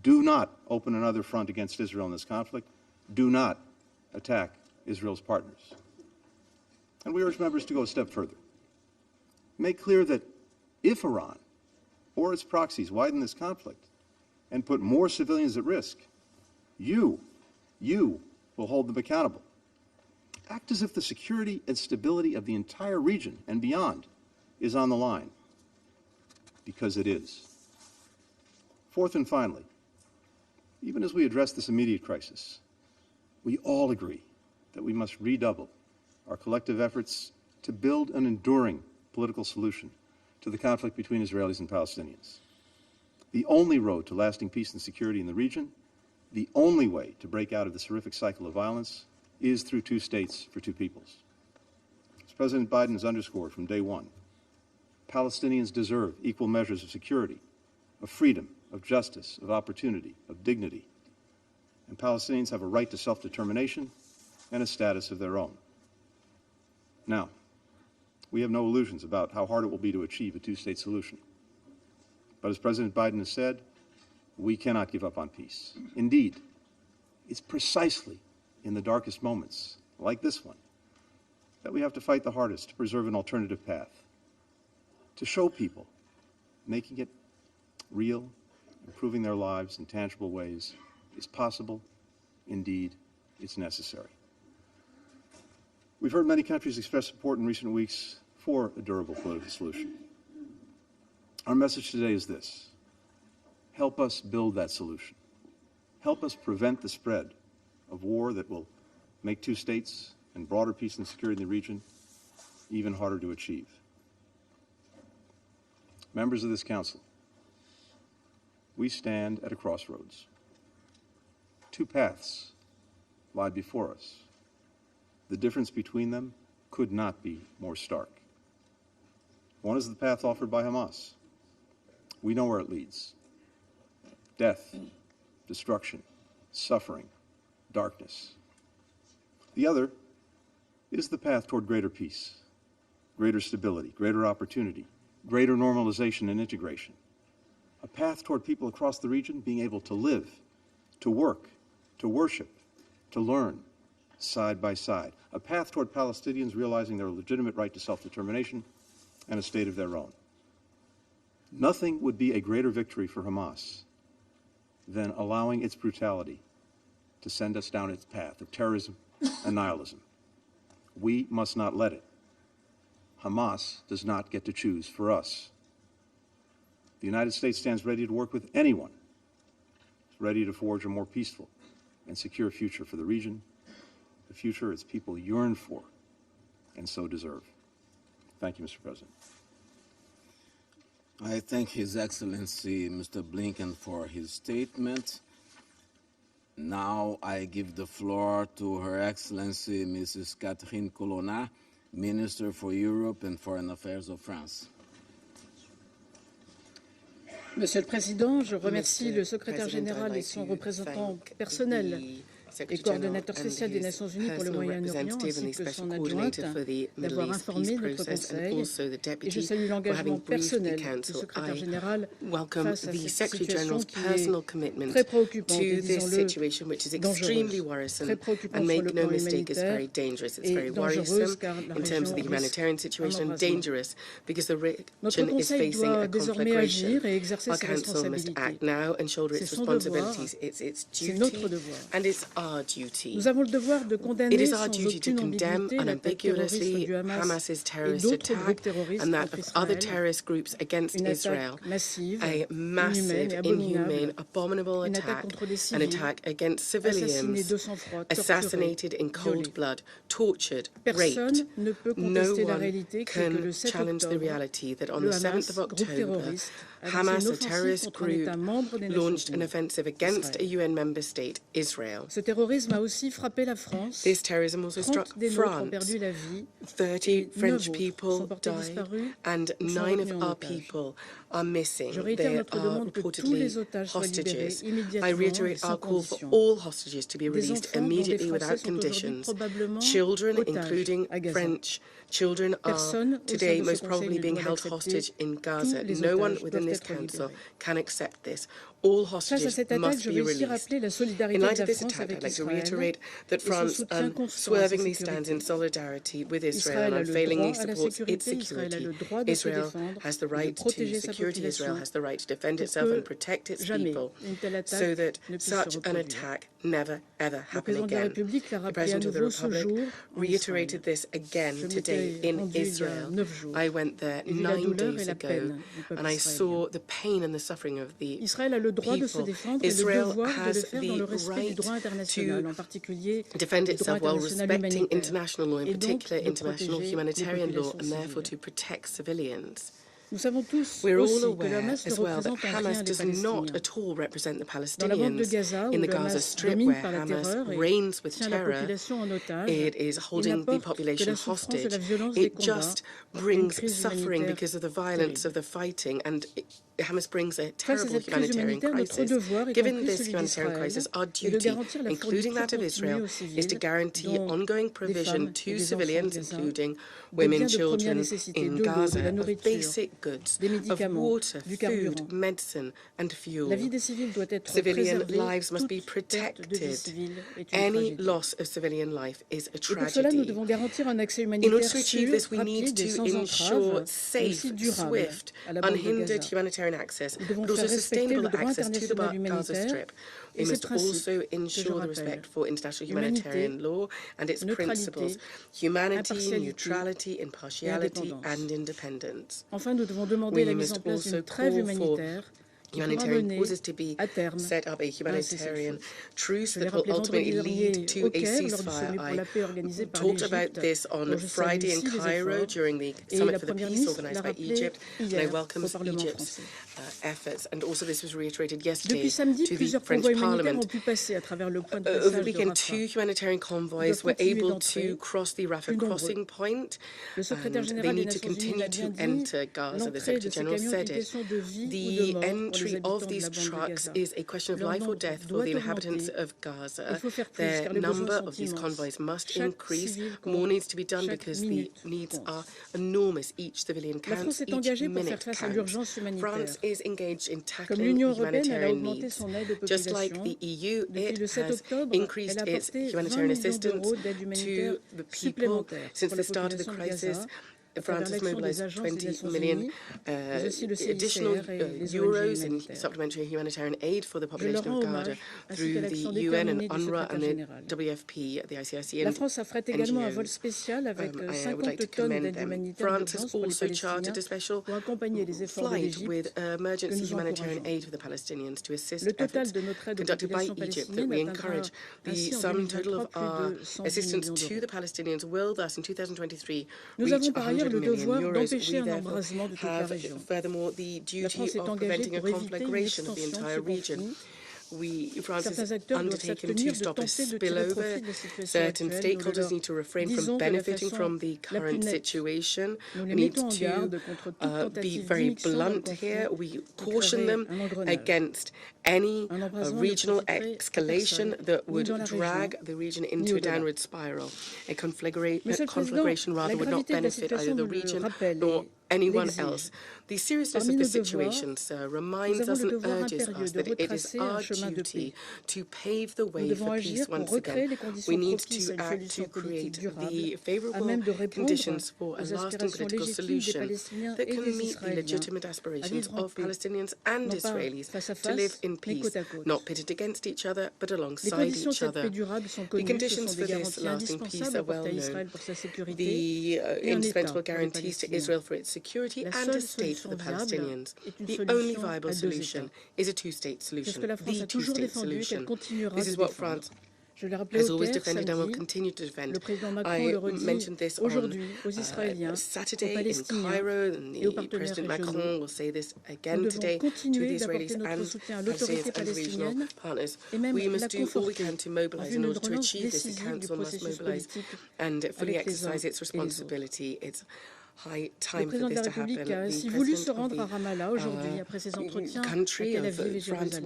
[SPEAKER 9] do not open another front against Israel in this conflict. Do not attack Israel's partners. And we urge members to go a step further. Make clear that if Iran or its proxies widen this conflict and put more civilians at risk, you will hold them accountable. Act as if the security and stability of the entire region and beyond is on the line, because it is. Fourth and finally, even as we address this immediate crisis, we all agree that we must redouble our collective efforts to build an enduring political solution to the conflict between Israelis and Palestinians. The only road to lasting peace and security in the region, the only way to break out of this horrific cycle of violence, is through two states for two peoples. As President Biden has underscored from day one, Palestinians deserve equal measures of security, of freedom, of justice, of opportunity, of dignity. And Palestinians have a right to self-determination and a status of their own. Now, we have no illusions about how hard it will be to achieve a two-state solution. But as President Biden has said, we cannot give up on peace. Indeed, it's precisely in the darkest moments, like this one, that we have to fight the hardest to preserve an alternative path, to show people making it real, improving their lives in tangible ways is possible. Indeed, it's necessary. We've heard many countries express support in recent weeks for a durable political solution. Our message today is this: help us build that solution. Help us prevent the spread of war that will make two states and broader peace and security in the region even harder to achieve. Members of this Council, we stand at a crossroads. Two paths lie before us. The difference between them could not be more stark. One is the path offered by Hamas. We know where it leads: death, destruction, suffering, darkness. The other is the path toward greater peace, greater stability, greater opportunity, greater normalization and integration. A path toward people across the region being able to live, to work, to worship, to learn, side by side. A path toward Palestinians realizing their legitimate right to self-determination and a state of their own. Nothing would be a greater victory for Hamas than allowing its brutality to send us down its path of terrorism and nihilism. We must not let it. Hamas does not get to choose for us. The United States stands ready to work with anyone ready to forge a more peaceful and secure future for the region, the future its people yearn for and so deserve. Thank you, Mr. President.
[SPEAKER 1] I thank His Excellency Mr. Blinken for his statement. Now I give the floor to Her Excellency Mrs. Catherine Colonna, Minister for Europe and Foreign Affairs of France.
[SPEAKER 10] Monsieur le Président, je remercie le secrétaire général et son représentant personnel et coordonnateur spécial des Nations Unies pour le Moyen-Orient, ainsi que son adjointe, d'avoir informé notre Conseil. Et je salue l'engagement personnel du secrétaire général face à cette situation qui est très préoccupante et disons-le dangereuse. Très préoccupante sur le plan humanitaire et dangereuse car la région risque un embrasement. Notre Conseil doit désormais agir et exercer ses responsabilités. C'est son devoir, c'est notre devoir. Nous avons le devoir de condamner sans aucune ambiguïté l'attaque terroriste du Hamas et d'autres groupes terroristes contre Israël, une attaque massive, inhumaine et abominable, une attaque contre des civils, assassinés de sang-froid, torturés, violés. Personne ne peut contester la réalité qui est que le 7 octobre, le Hamas, groupe terroriste, Hamas, a terrorist group, launched an offensive against a UN member state, Israel. Ce terrorisme a aussi frappé la France. This terrorism also struck France. 30 French people died, and 9 of our people are missing. They are reportedly hostages. I reiterate our call for all hostages to be released immediately without conditions. Children, including French children, are today most probably being held hostage in Gaza. No one within this council can accept this. All hostages must be released. In light of this attack, I'd like to reiterate that France unswervingly stands in solidarity with Israel and unfailingly supports its security. Israel has the right to security. Israel has the right to defend itself and protect its people so that such an attack never, ever happen again. The President of the Republic reiterated this again today in Israel. I went there 9 days ago and I saw the pain and the suffering of the people. Israel has the right to defend itself while respecting international law, in particular international humanitarian law, and therefore to protect civilians. We're all aware as well that Hamas does not at all represent the Palestinians. In the Gaza Strip, where Hamas reigns with terror, it is holding the population hostage. It just brings suffering because of the violence of the fighting, and Hamas brings a terrible humanitarian crisis. Given this humanitarian crisis, our duty, including that of Israel, is to guarantee ongoing provision to civilians, including women, children in Gaza, of basic goods, of water, food, medicine, and fuel. Civilian lives must be protected. Any loss of civilian life is a tragedy. In order to achieve this, we need to ensure safe, swift, unhindered humanitarian access, but also sustainable access to the Gaza Strip. We must also ensure the respect for international humanitarian law and its principles: humanity, neutrality, impartiality, and independence. We must also call for humanitarian causes to be set up, a humanitarian truce that will ultimately lead to a ceasefire. I talked about this on Friday in Cairo during the Summit for the Peace organised by Egypt, and I welcome Egypt's efforts. And also this was reiterated yesterday to the French Parliament. Over the weekend, 2 humanitarian convoys were able to cross the Rafah crossing point, and they need to continue to enter Gaza. The Secretary General said it. The entry of these trucks is a question of life or death for the inhabitants of Gaza. The number of these convoys must increase. More needs to be done because the needs are enormous. Each civilian counts, each minute counts. France is engaged in tackling humanitarian needs. Just like the EU, it has increased its humanitarian assistance to the people. Since the start of the crisis, France has mobilized 20 million additional euros in supplementary humanitarian aid for the population of Gaza through the UN and UNRWA and the WFP, the ICRC and NGOs. I would like to commend them. France has also chartered a special flight with emergency humanitarian aid for the Palestinians to assist efforts conducted by Egypt. That we encourage the sum total of our assistance to the Palestinians will thus in 2023 reach 100 million euros. We therefore have furthermore the duty of preventing a conflagration of the entire region. France has undertaken to stop a spillover. Certain stakeholders need to refrain from benefiting from the current situation. We need to be very blunt here. We caution them against any regional escalation that would drag the region into a downward spiral. A conflagration rather would not benefit either the region nor anyone else. The seriousness of the situation, sir, reminds us and urges us that it is our duty to pave the way for peace once again. We need to act to create the favourable conditions for a lasting political solution that can meet the legitimate aspirations of Palestinians and Israelis to live in peace, not pitted against each other, but alongside each other. The conditions for this lasting peace are well known. The indispensable guarantees to Israel for its security and a state for the Palestinians. The only viable solution is a two-state solution, the two-state solution. This is what France has always defended and will continue to defend. I mentioned this on Saturday in Cairo, and President Macron will say this again today to the Israelis and Palestinians and regional partners. We must do all we can to mobilise in order to achieve this. The Council must mobilise and fully exercise its responsibility. It's high time for this to happen. The president of the country of France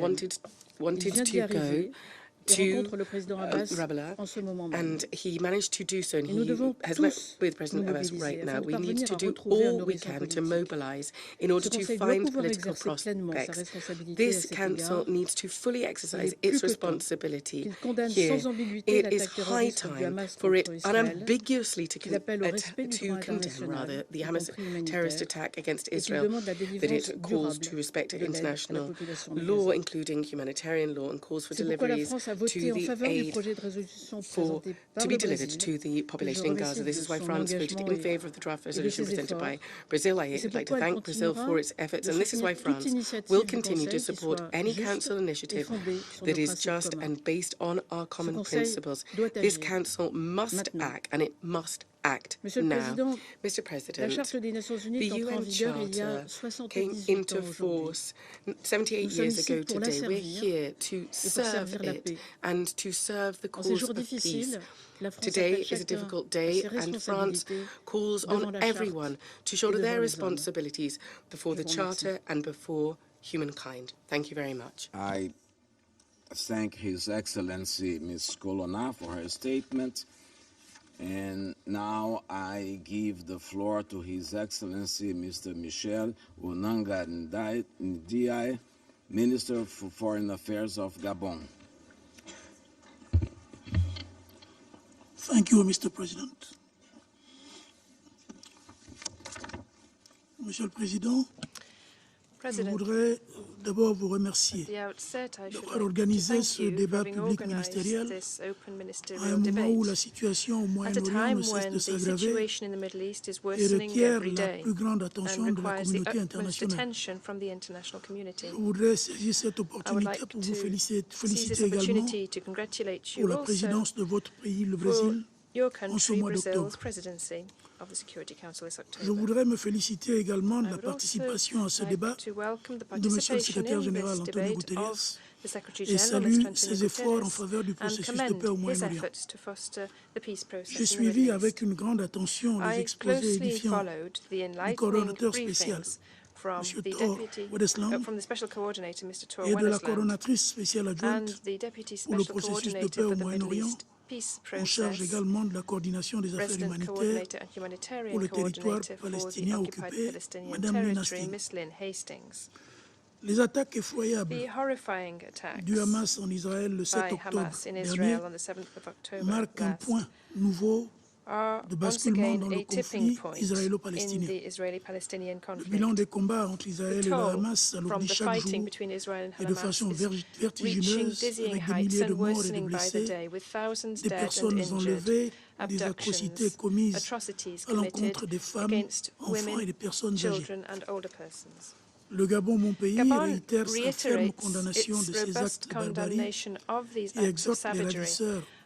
[SPEAKER 10] wanted to go to Ramallah, and he managed to do so, and he has met with President Abbas right now. We need to do all we can to mobilise in order to find political prospects. This Council needs to fully exercise its responsibility here. It is high time for it unambiguously to condemn the Hamas terrorist attack against Israel, that it calls to respect international law, including humanitarian law, and calls for deliveries to the aid to be delivered to the population in Gaza. This is why France voted in favour of the draft resolution presented by Brazil. I would like to thank Brazil for its efforts, and this is why France will continue to support any Council initiative that is just and based on our common principles. This Council must act, and it must act now. Mr. President, the UN Charter came into force 78 years ago today. We're here to serve it and to serve the cause of peace. Today is a difficult day, and France calls on everyone to shoulder their responsibilities before the Charter and before humankind. Thank you very much.
[SPEAKER 1] I thank His Excellency Ms. Colonna for her statement. And now I give the floor to His Excellency Mr. Michel Onanga Ndiaye, Minister for Foreign Affairs of Gabon.
[SPEAKER 11] Thank you, Mr. President. Monsieur le Président, je voudrais d'abord vous remercier d'avoir organisé ce débat public ministériel à un moment où la situation au Moyen-Orient ne cesse de s'aggraver et requiert la plus grande attention de la communauté internationale. Je voudrais saisir cette opportunité pour vous féliciter également pour la présidence de votre pays, le Brésil, en ce mois d'octobre. Je voudrais me féliciter également de la participation à ce débat de Monsieur le Secrétaire général Antonio Guterres et salue ses efforts en faveur du processus de paix au Moyen-Orient. J'ai suivi avec une grande attention les exposés édifiants du coordonnateur spécial, M. Thor Wedeslam, et de la coordonnatrice spéciale adjointe pour le processus de paix au Moyen-Orient, en charge également de la coordination des affaires humanitaires pour le territoire palestinien occupé, Mme Lynn Hastings. Les attaques effroyables du Hamas en Israël le 7 octobre dernier marquent un point nouveau de basculement dans le conflit israélo-palestinien. Le bilan des combats entre Israël et le Hamas s'alourdit chaque jour et de façon vertigineuse, avec des milliers de morts et de blessés, des personnes enlevées, des atrocités commises à l'encontre des femmes, enfants et des personnes âgées. Le Gabon, mon pays, réitère sa ferme condamnation de ces actes de barbarie et exhorte les ravisseurs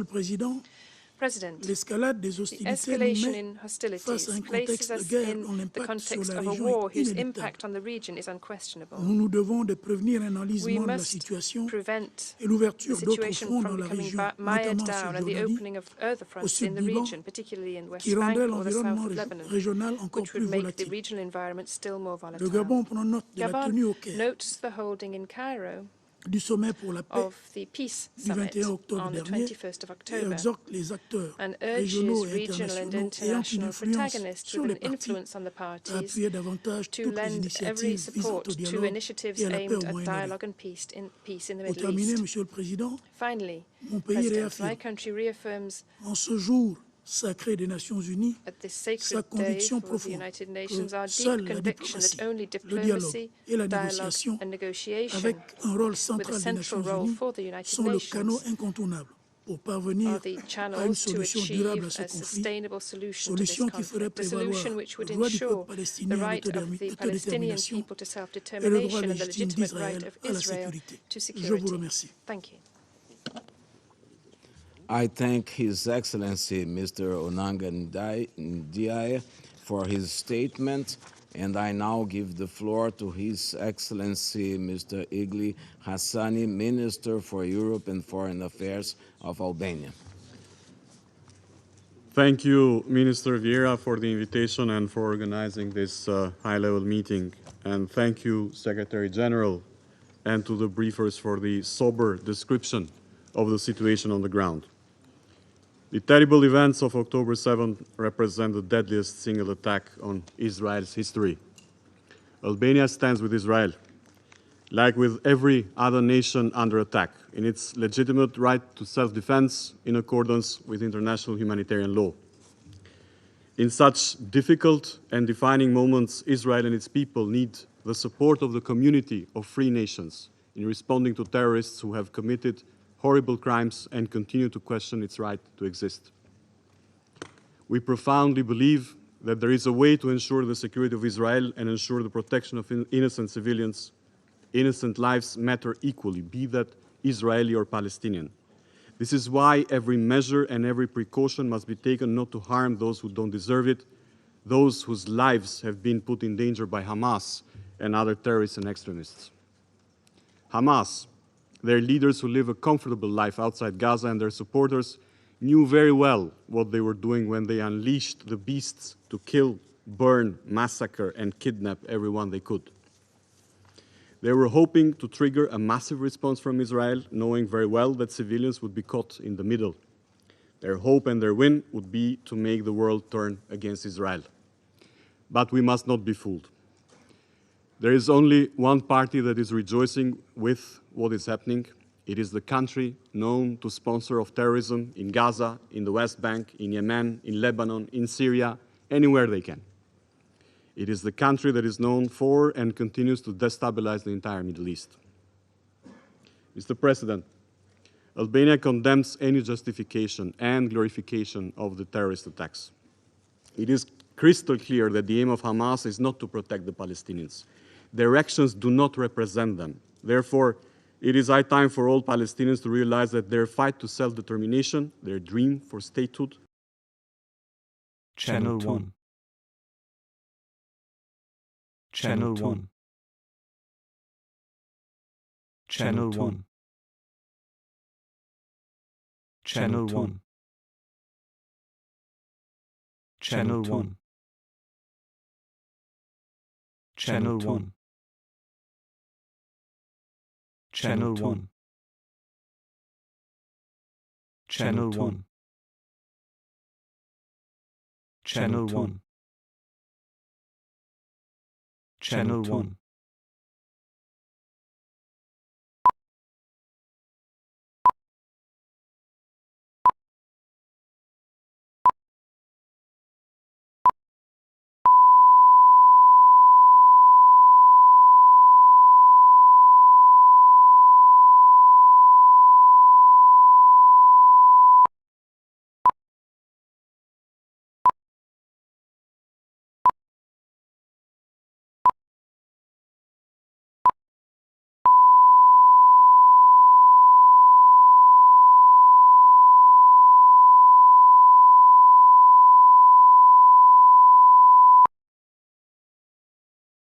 [SPEAKER 11] Monsieur le Président, l'escalade des hostilités nous met face à un contexte de guerre dont l'impact sur la région est inéluctable. Nous nous devons de prévenir un enlisement de la situation et l'ouverture d'autres fronts dans la région, notamment en Cisjordanie, au sud du Liban, qui rendrait l'environnement régional encore plus volatile. Le Gabon prend note de la tenue au Caire du sommet pour la paix
[SPEAKER 12] of the Peace
[SPEAKER 11] du
[SPEAKER 12] Summit
[SPEAKER 11] 21 octobre
[SPEAKER 12] on the
[SPEAKER 11] dernier
[SPEAKER 12] 21st of
[SPEAKER 11] et
[SPEAKER 12] October,
[SPEAKER 11] exhorte les acteurs
[SPEAKER 12] and
[SPEAKER 11] régionaux
[SPEAKER 12] urges
[SPEAKER 11] et
[SPEAKER 12] regional and
[SPEAKER 11] internationaux ayant une
[SPEAKER 12] international
[SPEAKER 11] influence
[SPEAKER 12] protagonists
[SPEAKER 11] sur
[SPEAKER 12] with
[SPEAKER 11] les
[SPEAKER 12] an
[SPEAKER 11] partis
[SPEAKER 12] influence on the
[SPEAKER 11] à
[SPEAKER 12] parties
[SPEAKER 11] appuyer davantage
[SPEAKER 12] to
[SPEAKER 11] toutes les
[SPEAKER 12] lend every
[SPEAKER 11] initiatives visant
[SPEAKER 12] support
[SPEAKER 11] au
[SPEAKER 12] to
[SPEAKER 11] dialogue
[SPEAKER 12] initiatives
[SPEAKER 11] et à la paix
[SPEAKER 12] aimed
[SPEAKER 11] au
[SPEAKER 12] at
[SPEAKER 11] Moyen-Orient.
[SPEAKER 12] dialogue and peace in the
[SPEAKER 11] Pour
[SPEAKER 12] Middle
[SPEAKER 11] terminer,
[SPEAKER 12] East.
[SPEAKER 11] Monsieur le Président,
[SPEAKER 12] Finally,
[SPEAKER 11] mon pays
[SPEAKER 12] President,
[SPEAKER 11] réaffirme
[SPEAKER 12] my country reaffirms
[SPEAKER 11] en ce jour sacré des Nations Unies
[SPEAKER 12] at this
[SPEAKER 11] sa
[SPEAKER 12] sacred day
[SPEAKER 11] conviction
[SPEAKER 12] for the
[SPEAKER 11] profonde
[SPEAKER 12] United
[SPEAKER 11] que
[SPEAKER 12] Nations our deep
[SPEAKER 11] seule la
[SPEAKER 12] conviction that
[SPEAKER 11] diplomatie,
[SPEAKER 12] only
[SPEAKER 11] le dialogue
[SPEAKER 12] diplomacy,
[SPEAKER 11] et la
[SPEAKER 12] dialogue
[SPEAKER 11] négociation,
[SPEAKER 12] and negotiation
[SPEAKER 11] avec un rôle
[SPEAKER 12] with a
[SPEAKER 11] central des
[SPEAKER 12] central
[SPEAKER 11] Nations
[SPEAKER 12] role
[SPEAKER 11] Unies,
[SPEAKER 12] for the United
[SPEAKER 11] sont le canot
[SPEAKER 12] Nations
[SPEAKER 11] incontournable pour
[SPEAKER 12] are
[SPEAKER 11] parvenir
[SPEAKER 12] the
[SPEAKER 11] à une
[SPEAKER 12] channels to
[SPEAKER 11] solution durable
[SPEAKER 12] achieve
[SPEAKER 11] à ce
[SPEAKER 12] a
[SPEAKER 11] conflit,
[SPEAKER 12] sustainable solution to this
[SPEAKER 11] solution qui ferait
[SPEAKER 12] conflict, a
[SPEAKER 11] prévaloir
[SPEAKER 12] solution which
[SPEAKER 11] le
[SPEAKER 12] would
[SPEAKER 11] droit du peuple
[SPEAKER 12] ensure the
[SPEAKER 11] palestinien à
[SPEAKER 12] right of the Palestinian
[SPEAKER 11] l'autodétermination
[SPEAKER 12] people to
[SPEAKER 11] et le droit
[SPEAKER 12] self-determination and the
[SPEAKER 11] légitime
[SPEAKER 12] legitimate right
[SPEAKER 11] d'Israël
[SPEAKER 12] of
[SPEAKER 11] à la
[SPEAKER 12] Israel
[SPEAKER 11] sécurité.
[SPEAKER 12] to
[SPEAKER 11] Je vous
[SPEAKER 12] security.
[SPEAKER 11] remercie.
[SPEAKER 12] Thank you.
[SPEAKER 1] I thank His Excellency Mr. Onanga Ndiaye for his statement, and I now give the floor to His Excellency Mr. Igli Hassani, Minister for Europe and Foreign Affairs of Albania.
[SPEAKER 13] Thank you, Minister Vieira, for the invitation and for organizing this high-level meeting. And thank you, Secretary General, and to the briefers for the sober description of the situation on the ground. The terrible events of October 7 represent the deadliest single attack on Israel's history. Albania stands with Israel, like with every other nation under attack, in its legitimate right to self-defense in accordance with international humanitarian law. In such difficult and defining moments, Israel and its people need the support of the community of free nations in responding to terrorists who have committed horrible crimes and continue to question its right to exist. We profoundly believe that there is a way to ensure the security of Israel and ensure the protection of innocent civilians. Innocent lives matter equally, be that Israeli or Palestinian. This is why every measure and every precaution must be taken not to harm those who don't deserve it, those whose lives have been put in danger by Hamas and other terrorists and extremists. Hamas, their leaders who live a comfortable life outside Gaza, and their supporters knew very well what they were doing when they unleashed the beasts to kill, burn, massacre, and kidnap everyone they could. They were hoping to trigger a massive response from Israel, knowing very well that civilians would be caught in the middle. Their hope and their win would be to make the world turn against Israel. But we must not be fooled. There is only one party that is rejoicing with what is happening. It is the country known to sponsor of terrorism in Gaza, in the West Bank, in Yemen, in Lebanon, in Syria, anywhere they can. It is the country that is known for and continues to destabilize the entire Middle East. Mr. President, Albania condemns any justification and glorification of the terrorist attacks. It is crystal clear that the aim of Hamas is not to protect the Palestinians. Their actions do not represent them. Therefore, it is high time for all Palestinians to realize that their fight to self-determination, their dream for statehood.
[SPEAKER 14] Channel 1. Channel 1. Channel 1. Channel 1. Channel 1. Channel 1. Channel 1. Channel 1. Channel 1. Channel 1.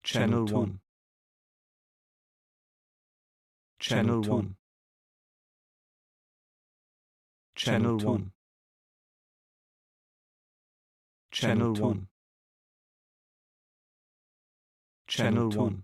[SPEAKER 14] Channel 1. Channel 1. Channel 1. Channel 1. Channel 1.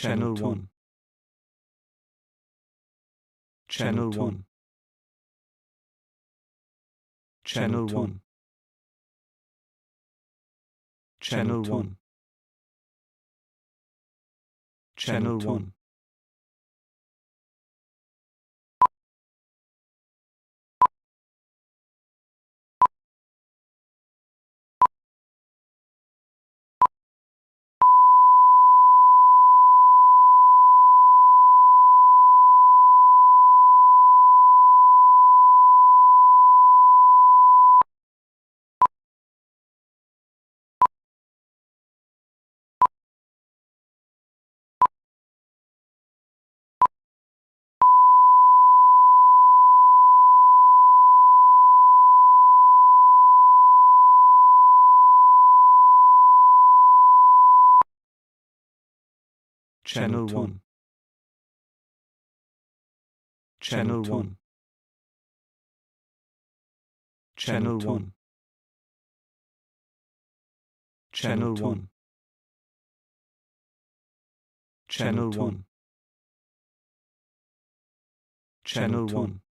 [SPEAKER 14] Channel 1. Channel 1. Channel 1. Channel 1. Channel 1. Channel 1. Channel 1. Channel 1. Channel 1. Channel 1. Channel 1.